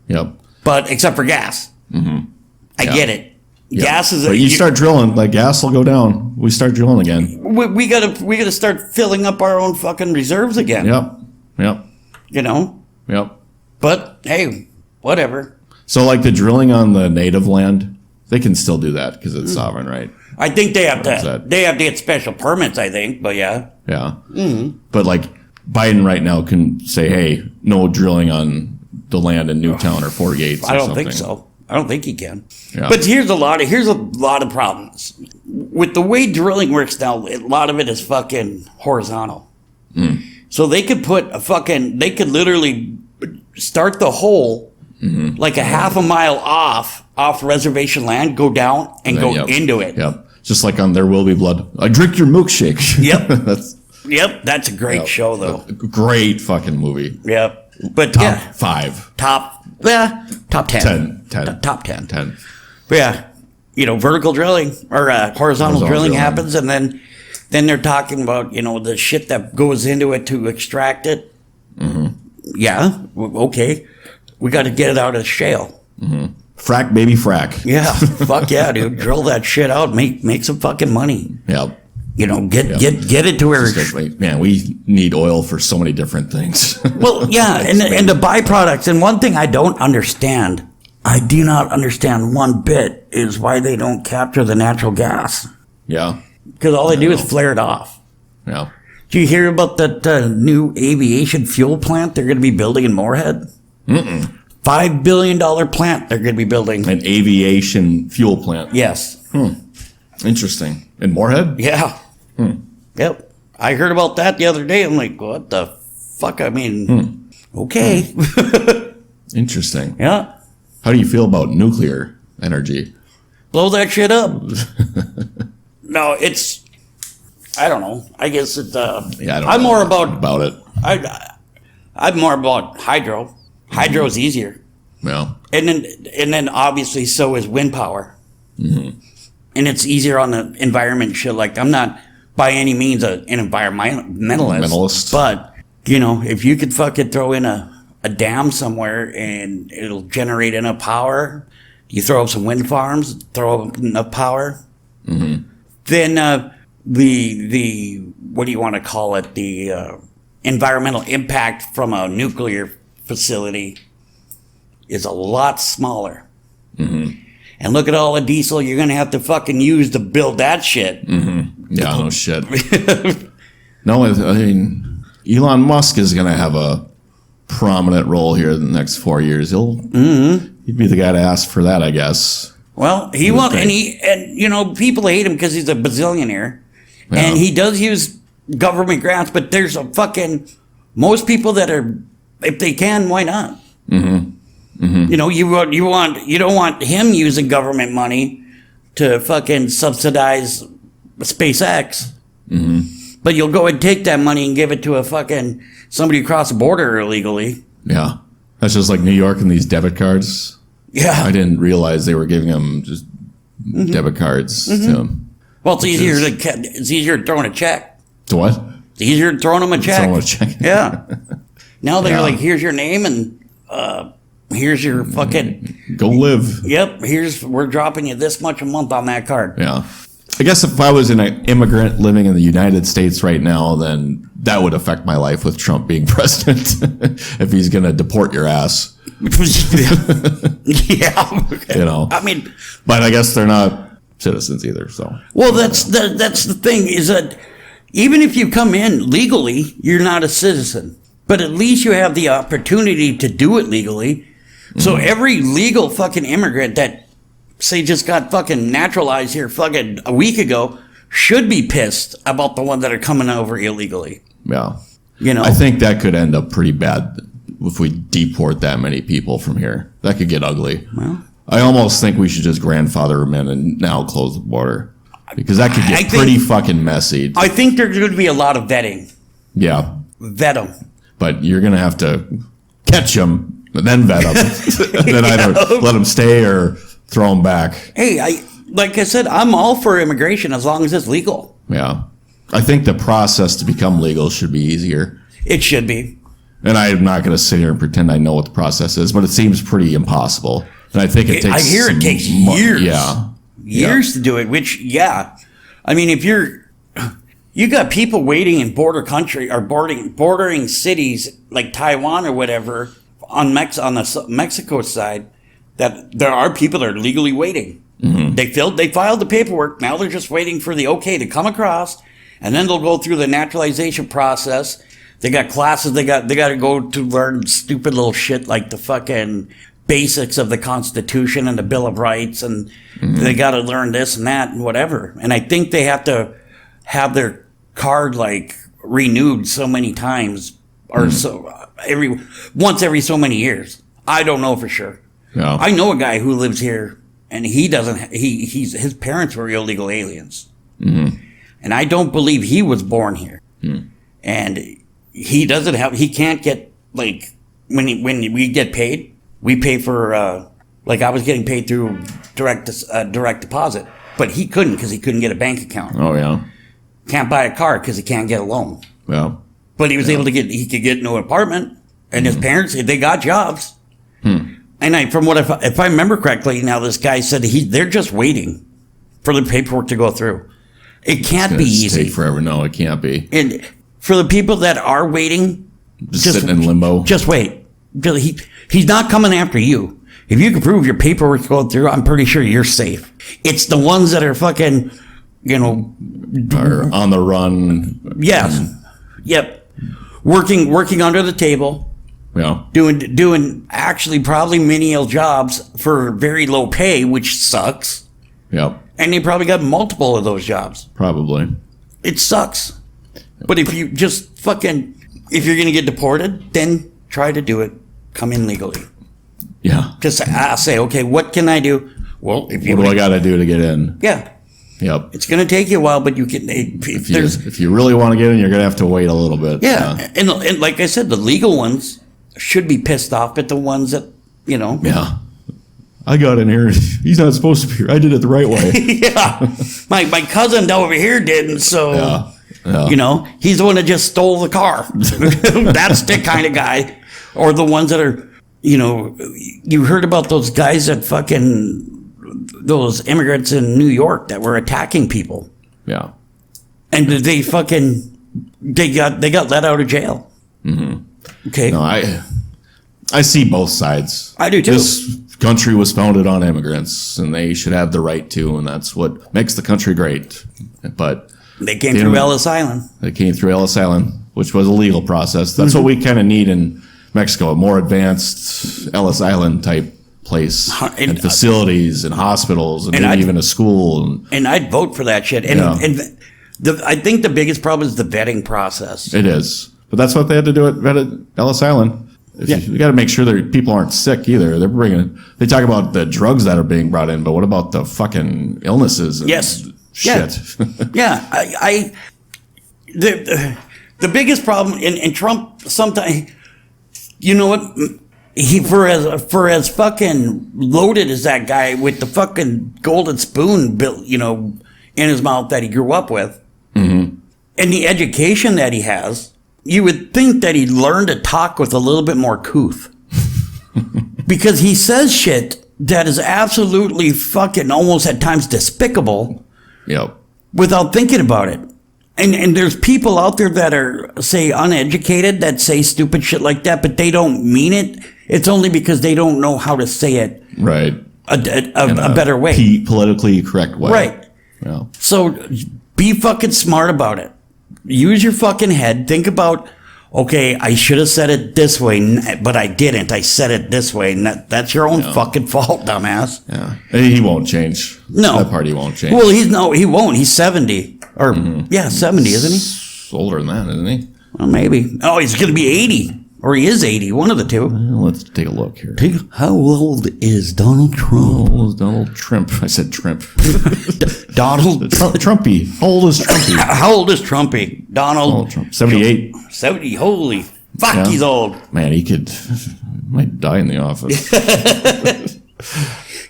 Yep. But except for gas. I get it. Yep. Gas is But you start drilling, like gas will go down. We start drilling again. we gotta start filling up our own fucking reserves again. Yep. Yep. Yep. But hey, whatever. So like the drilling on the native land, they can still do that because it's sovereign, right? I think they have What's to. that? They have to get special permits. I think, but yeah. Yeah. But like Biden right now can say, hey, no drilling on the land in Newtown or Fort Yates. Or I don't something. think so. I don't think he can. Yeah. But here's a lot of problems with the way drilling works now. A lot of it is fucking horizontal. So they could they could literally start the hole like a half a mile off reservation land, go down and go into it. Yep. Just like on There Will Be Blood. I drink your milkshake. Yep, that's a great show though. Great fucking movie. Yep. But Top 5. top 10. 10. Top 10. 10. But yeah, vertical drilling or horizontal drilling happens, and then they're talking about the shit that goes into it to extract it. Yeah, okay, we got to get it out of shale. Frack, baby, frack. Yeah, fuck yeah, dude, drill that shit out, make some fucking money. Yep. Get it to where. Man, we need oil for so many different things. Well, yeah, and the byproducts. And one thing I don't understand, I do not understand one bit, is why they don't capture the natural gas. Yeah. Because all they do is flare it off. Yeah. Do you hear about that new aviation fuel plant they're going to be building in Moorhead? $5 billion plant they're going to be building. An aviation fuel plant. Yes. Interesting. In Moorhead? Yeah. Yep. I heard about that the other day. I'm like, what the fuck? Okay. Interesting. Yeah. How do you feel about nuclear energy? Blow that shit up. No, I don't know. I guess it's, I'm more about it. I'm more about hydro. Hydro is easier. Yeah. And then obviously so is wind power. And it's easier on the environment shit. Like, I'm not by any means an environmentalist. But, if you could fucking throw in a dam somewhere and it'll generate enough power, you throw up some wind farms, throw up enough power, then the what do you want to call it? The environmental impact from a nuclear facility is a lot smaller. And look at all the diesel you're going to have to fucking use to build that shit. Yeah, no shit. No, I mean, Elon Musk is going to have a prominent role here in the next 4 years. He'd be the guy to ask for that, I guess. Well, he won't, and people hate him because he's a bazillionaire, Yeah. and he does use government grants. But there's most people that are, if they can, why not? You don't want him using government money to fucking subsidize SpaceX. But you'll go and take that money and give it to a fucking somebody across the border illegally. Yeah. That's just like New York and these debit cards. Yeah. I didn't realize they were giving them just debit cards to Well, it's easier throwing a check. To what? It's easier than throwing them a check. Throwing a check. Yeah. Now they're Yeah. like, here's your name and here's your fucking. Go live. Yep. We're dropping you this much a month on that card. Yeah. I guess if I was an immigrant living in the United States right now, then that would affect my life with Trump being president. If he's going to deport your ass. Yeah. You know. I mean, But I guess they're not citizens either. So well, that's the thing is that even if you come in legally, you're not a citizen. But at least you have the opportunity to do it legally. So every legal fucking immigrant that, say, just got fucking naturalized here fucking a week ago should be pissed about the ones that are coming over illegally. yeah, You know? I think that could end up pretty bad if we deport that many people from here. That could get ugly. Well, I almost think we should just grandfather them in and now close the border because that could I get think- pretty fucking messy. I think there's going to be a lot of vetting. Yeah, Vet them. but you're gonna have to catch them and then vet them, and then either let them stay or throw them back. Hey, like I said, I'm all for immigration as long as it's legal. Yeah, I think the process to become legal should be easier. It should be. And I'm not going to sit here and pretend I know what the process is, but it seems pretty impossible. And I think it takes. I hear it takes some years. Yeah, Years to do it, which, yeah. I mean, if you got people waiting in border country or bordering cities like Taiwan or whatever on the Mexico side, that there are people that are legally waiting. Mm-hmm. They filed the paperwork. Now they're just waiting for the okay to come across, and then they'll go through the naturalization process. They got classes. They got to go to learn stupid little shit like the fucking basics of the Constitution and the Bill of Rights, and they got to learn this and that and whatever. And I think they have to have their card like renewed so many times or once every so many years. I don't know for sure. Yeah. I know a guy who lives here, and he doesn't. His parents were illegal aliens, and I don't believe he was born here. And he doesn't have. He can't get like when we get paid, we pay for like I was getting paid through direct deposit, but he couldn't because he couldn't get a bank account. Oh yeah. Can't buy a car because he can't get a loan. Yeah. But he was able to get. He could get into an apartment, and his parents they got jobs. And if I remember correctly, now this guy said they're just waiting for the paperwork to go through. It can't be easy. Take forever. No, it can't be. And for the people that are waiting, Just sitting in limbo. Just wait. He's not coming after you. If you can prove your paperwork's going through, I'm pretty sure you're safe. It's the ones that are fucking, Or on the run. yes, yep, working under the table. Yeah. Doing actually probably menial jobs for very low pay, which sucks. Yep. And they probably got multiple of those jobs. Probably. It sucks. But if you just if you're going to get deported, then try to do it. Come in legally. Yeah. Just say, okay, what can I do? Well, What do I got to do to get in? Yeah. Yep. It's going to take you a while, but you can, If you really want to get in, you're going to have to wait a little bit. yeah. And like I said, the legal ones should be pissed off at the ones that, Yeah. I got in here. He's not supposed to be here. I did it the right way. yeah. My cousin over here didn't, so Yeah. he's the one that just stole the car. That's the kind of guy. Or the ones that are, you heard about those guys that those immigrants in New York that were attacking people. Yeah. And they got let out of jail. Mm-hmm. Okay. No, I see both sides. I do too. This country was founded on immigrants, and they should have the right to, and that's what makes the country great. But They came through Ellis Island. they came through Ellis Island, which was a legal process. That's what we kind of need in Mexico, a more advanced Ellis Island type place, and facilities and hospitals, and maybe even a school. And I'd vote for that shit. And, I think the biggest problem is the vetting process. It is. But that's what they had to do at Ellis Island. You got to make sure that people aren't sick either. They talk about the drugs that are being brought in, but what about the fucking illnesses? And shit. Yeah. The biggest problem in Trump sometimes, you know what? He for as fucking loaded as that guy with the fucking golden spoon built, in his mouth that he grew up with, and the education that he has, you would think that he'd learn to talk with a little bit more couth, because he says shit that is absolutely fucking almost at times despicable. Yep. Without thinking about it. And there's people out there that are, say, uneducated that say stupid shit like that, but they don't mean it It's only because they don't know how to say it Right. a better way. Politically correct way. Right. Yeah. So be fucking smart about it. Use your fucking head. Think about, okay, I should have said it this way, but I didn't. I said it this way. And that's your own fucking fault, dumbass. Yeah. He won't change. No. That party won't change. Well, he won't. He's 70. Or, 70, isn't he? He's older than that, isn't he? Well, maybe. Oh, he's going to be 80. Or he is 80. One of the two. Well, let's take a look here. How old is Donald Trump? How old is Donald Trump? I said Trump. Donald Trumpy. How old is Trumpy? How old is Trumpy? Donald Trump. 78. 70. Holy fuck, Yeah. he's old. Man, he might die in the office.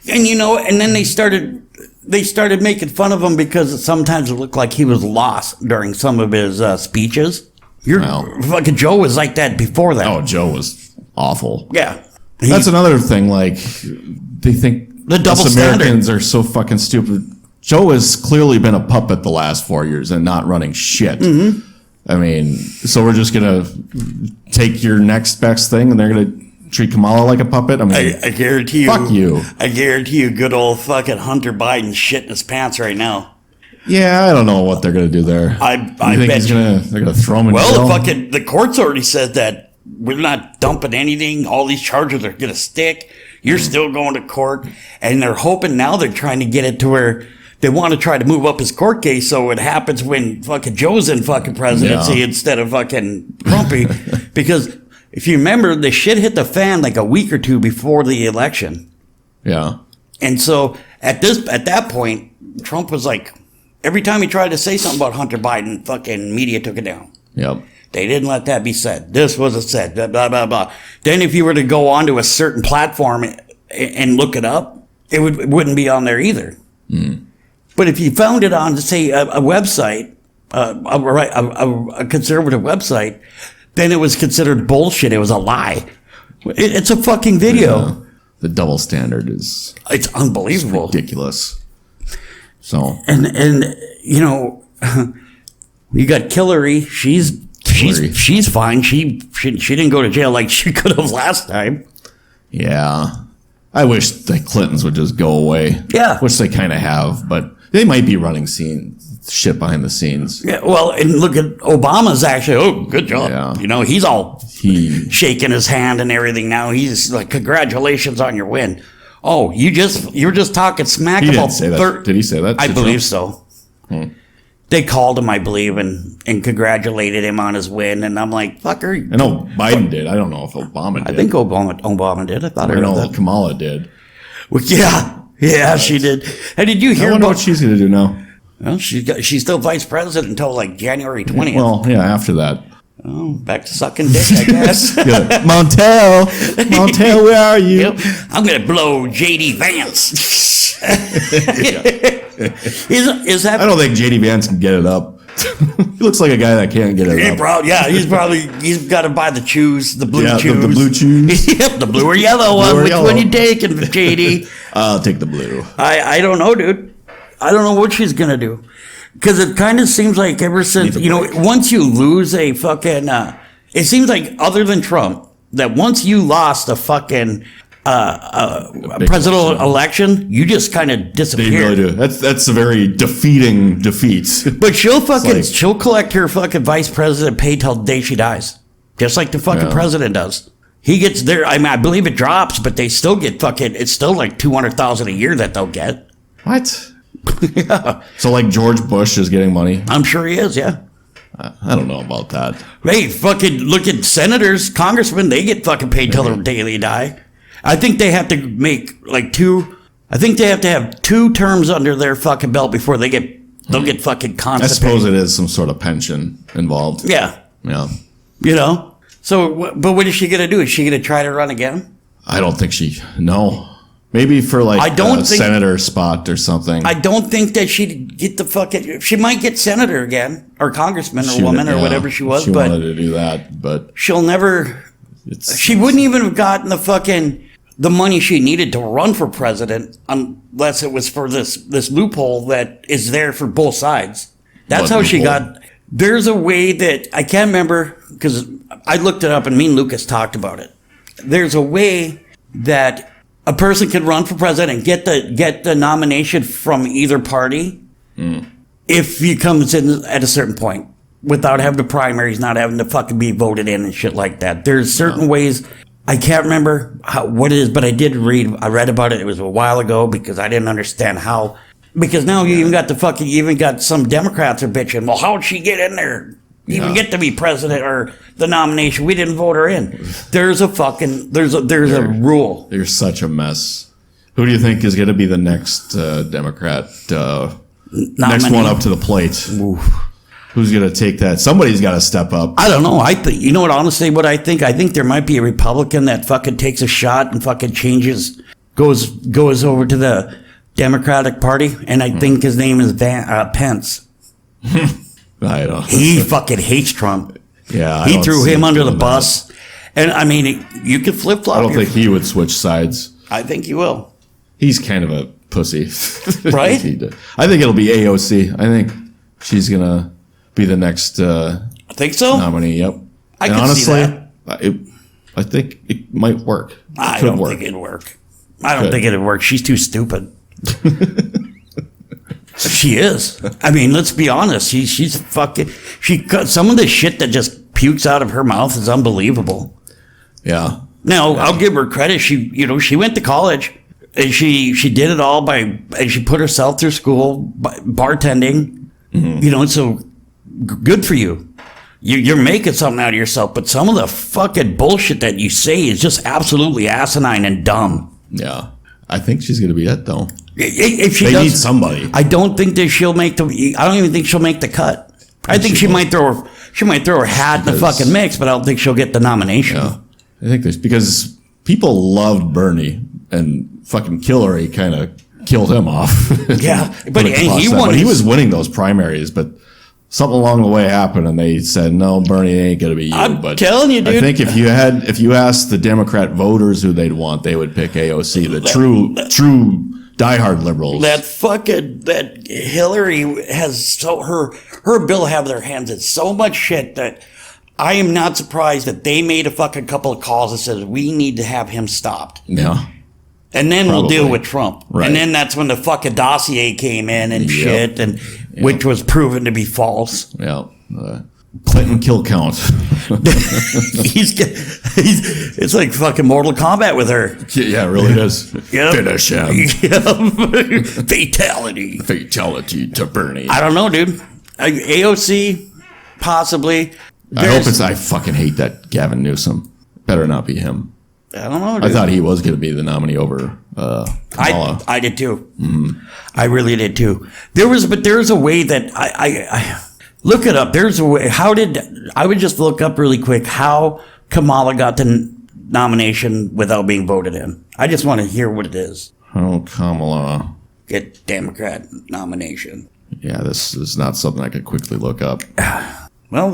And and then they started making fun of him because sometimes it looked like he was lost during some of his speeches. Fucking Joe was like that before that. Oh, Joe was awful. Yeah. That's another thing. Like, they think The double us Americans are so fucking stupid. Joe has clearly been a puppet the last 4 years and not running shit. Mm-hmm. I mean, so we're just gonna take your next best thing, and they're gonna treat Kamala like a puppet. I mean, I guarantee you. Fuck you. I guarantee you, good old fucking Hunter Biden shit in his pants right now. yeah, I don't know what they're gonna do there. I You think bet they're gonna throw him in Well, jail? the court's already said that we're not dumping anything. All these charges are going to stick. You're still going to court. And they're hoping now they're trying to get it to where they want to try to move up his court case so it happens when fucking Joe's in fucking presidency instead of fucking Trumpy. Because if you remember, the shit hit the fan like a week or two before the election. Yeah. And so at that point, Trump was like, every time he tried to say something about Hunter Biden, fucking media took it down. Yep. They didn't let that be said. This wasn't said. Blah, blah, blah, blah. Then if you were to go onto a certain platform and look it up, it wouldn't be on there either. Mm. But if you found it on, say, a website, a conservative website, then it was considered bullshit. It was a lie. It's a fucking video. The double standard is It's unbelievable. ridiculous. So And you got Hillary. Hillary. She's fine. She didn't go to jail like she could have last time. yeah, I wish the Clintons would just go away. Yeah. Which they kind of have, but they might be running shit behind the scenes. Yeah, well, and look at Obama's actually. Oh, good job. Yeah. He's all He shaking his hand and everything now. He's like, congratulations on your win. Oh, you're just talking smack He about didn't say that. Did he say that? I to believe Trump? so. They called him, I believe, and congratulated him on his win. And I'm like, fucker. I know Biden did. I don't know if Obama did. I think Obama did. I thought I I heard know that. Kamala did. Well, yeah, she did. And did you I hear wonder about? what she's going to do now. Well, she's still vice president until like January 20th. Well, yeah, after that. Oh, back to sucking dick, I guess. Yeah. Montel, where are you? Yep. I'm gonna blow JD Vance. Is that? I don't think JD Vance can get it up. He looks like a guy that can't get it up. He's got to buy the chews, the blue Yeah, chews. the blue chews. Yep, the blue or yellow one. Blue or Which yellow. one you taking, JD? I'll take the blue. I don't know, dude. I don't know what she's gonna do, because it kind of seems like ever since once you lose a fucking, it seems like other than Trump, that once you lost a fucking presidential election, you just kind of They disappear. really do. That's a very defeating defeat. But she'll It's collect her fucking vice president pay till the day she dies, just like the fucking president does. He gets there. I mean, I believe it drops, but they still get fucking. It's still like $200,000 a year that they'll get. What? Yeah. So like George Bush is getting money? I'm sure he is. Yeah. I don't know about that. Hey, fucking look at senators, congressmen. They get fucking paid till the day they die. I think they have to make like two. I think they have to have 2 terms under their fucking belt before they'll get fucking I constipated. suppose it is some sort of pension involved. Yeah. Yeah. So, but what is she gonna do? Is she gonna try to run again? I don't think no. Maybe for like I don't a think- senator spot or something. I don't think that she'd get the fucking. She might get senator again, or congressman, or She woman, would- or yeah, whatever she was, She but wanted to do that, but she'll never. She wouldn't even have gotten the money she needed to run for president unless it was for this loophole that is there for both sides. That's What how she loophole? got. There's a way that I can't remember because I looked it up and me and Lucas talked about it. there's a way that a person can run for president and get the nomination from either party if he comes in at a certain point without having the primaries, not having to fucking be voted in and shit like that. There's certain ways. I can't remember what it is, but I read about it. It was a while ago because I didn't understand how. Because now you even got some Democrats are bitching. Well, how'd she get in there? Even get to be president or the nomination? We didn't vote her in. There's a rule. You're such a mess. Who do you think is going to be the next Democrat? Next one up to the plate? Oof. Who's going to take that? Somebody's got to step up. I don't know. You know what, honestly, what I think? I think there might be a Republican that fucking takes a shot and fucking goes over to the Democratic Party, and I think his name is Pence. I don't. He fucking hates Trump. Yeah, he threw him under the bus, and I mean, you could flip flop. I don't think he would switch sides. I think he will. He's kind of a pussy, right? I think it'll be AOC. I think she's gonna be the next. I think so. Nominee. Yep. I can see that. I think it might work. I don't think it'd work. I don't think it'd work. She's too stupid. She is. I mean, let's be honest. She's fucking. Some of the shit that just pukes out of her mouth is unbelievable. Yeah. Now I'll give her credit. She went to college and she did it all and she put herself through school by bartending. Mm-hmm. So good for you. You're making something out of yourself. But some of the fucking bullshit that you say is just absolutely asinine and dumb. Yeah. I think she's going to be it, though. If she need somebody. I don't think that she'll make I don't even think she'll make the cut. I think she might throw her hat in the fucking mix, but I don't think she'll get the nomination. Yeah. I think there's because people loved Bernie and fucking Hillary kind of killed him off. Yeah, but he won. But he was winning those primaries, but something along the way happened, and they said, "No, Bernie ain't gonna be you." I'm telling you, dude. I think if you asked the Democrat voters who they'd want, they would pick AOC, the true diehard liberals. That Hillary has her bill have their hands in so much shit that I am not surprised that they made a fucking couple of calls that says we need to have him stopped. Yeah. And then we'll deal with Trump. Right. And then that's when the fucking dossier came in and shit, and which was proven to be false. Yeah. Clinton kill count. It's like fucking Mortal Kombat with her. Yeah, it really is. Yep. Finish him. Yep. Fatality. Fatality to Bernie. I don't know, dude. AOC, possibly. I fucking hate that Gavin Newsom. Better not be him. I don't know, dude. I thought he was going to be the nominee over Kamala. I did too. Mm-hmm. I really did too. There's a way that I look it up. There's a way. I would just look up really quick how Kamala got the nomination without being voted in. I just want to hear what it is. How Kamala get Democrat nomination. Yeah, this is not something I could quickly look up. Well,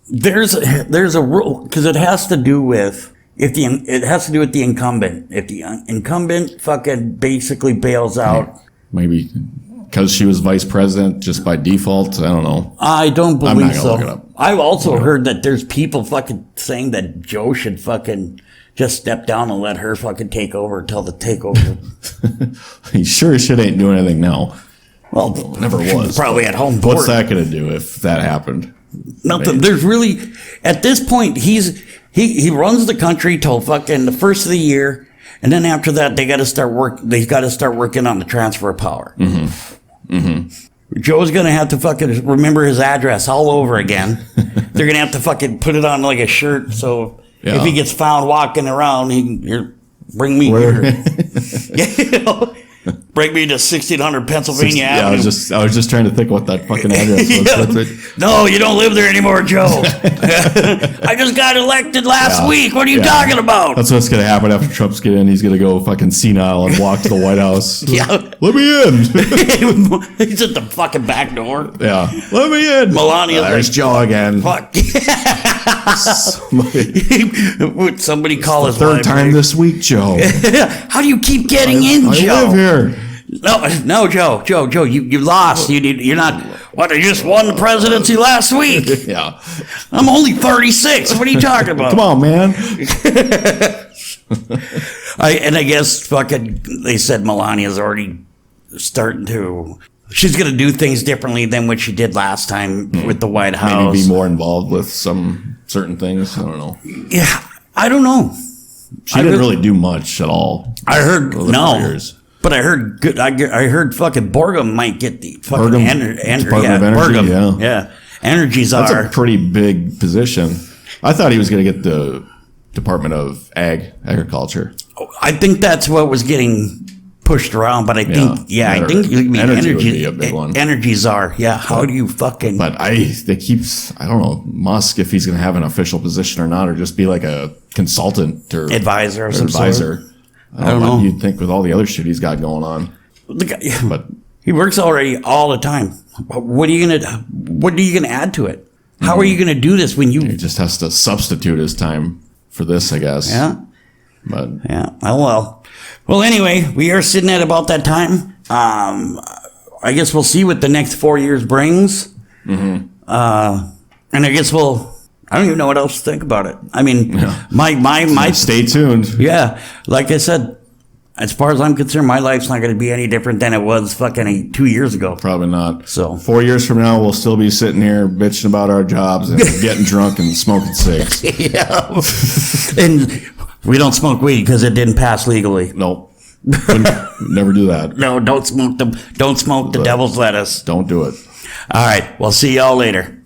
there's a rule because it has to do with the incumbent. If the incumbent fucking basically bails out, maybe because she was vice president just by default. I don't know. I don't believe I'm not gonna so. look it up. I've also heard that there's people fucking saying that Joe should fucking just step down and let her fucking take over until the takeover. He sure as shit ain't doing anything now. Well, never was. Probably at home. What's that going to do if that happened? Nothing. There's really, at this point, he runs the country till fucking the first of the year, and then after that, they got to start working on the transfer of power. Mm-hmm. Mm-hmm. Joe's gonna have to fucking remember his address all over again. They're gonna have to fucking put it on like a shirt, so if he gets found walking around, bring me here. Bring me to 1600 Pennsylvania Avenue. I was just trying to think what that fucking address was. No, you don't live there anymore, Joe. I just got elected last week. What are you talking about? That's what's going to happen after Trump's get in. He's going to go fucking senile and walk to the White House. Yeah. Let me in. He's at the fucking back door. Yeah. Let me in. Melania. There's Joe again. Fuck. Somebody call his third time this week, Joe. How do you keep getting in, Joe? I live here. No, Joe, you lost. You're not. What, I just won the presidency last week. Yeah. I'm only 36. What are you talking about? Come on, man. I guess fucking they said Melania's already starting to. She's going to do things differently than what she did last time with the White House. Maybe be more involved with some certain things. I don't know. Yeah, I don't know. She didn't really do much at all. I heard for the 4 no, years. but I heard good. I heard fucking Borgum might get the fucking Department of Energy, Borgum, yeah. Energy That's czar. a pretty big position. I thought he was going to get the Department of Agriculture. I think that's what was getting pushed around, but I think I think Energy would be a big one. Energy czar. Yeah, how do you fucking? But I don't know, Musk, if he's going to have an official position or not, or just be like a consultant or Advisor of some advisor. sort. I don't know. You'd think with all the other shit he's got going on. The guy, But he works already all the time. What are you gonna add to it? How are you gonna do this when you? he just has to substitute his time for this, I guess. Yeah. But Yeah. Oh well. Well, anyway, we are sitting at about that time. I guess we'll see what the next 4 years brings. Mm-hmm. And I guess I don't even know what else to think about it. I mean, my stay tuned. yeah, like I said, as far as I'm concerned, my life's not going to be any different than it was fucking 2 years ago. Probably not. So 4 years from now, we'll still be sitting here bitching about our jobs and getting drunk and smoking cigs. Yeah. And we don't smoke weed because it didn't pass legally. Nope. Never do that. No, don't smoke the devil's lettuce. Don't do it. All right, we'll see y'all later.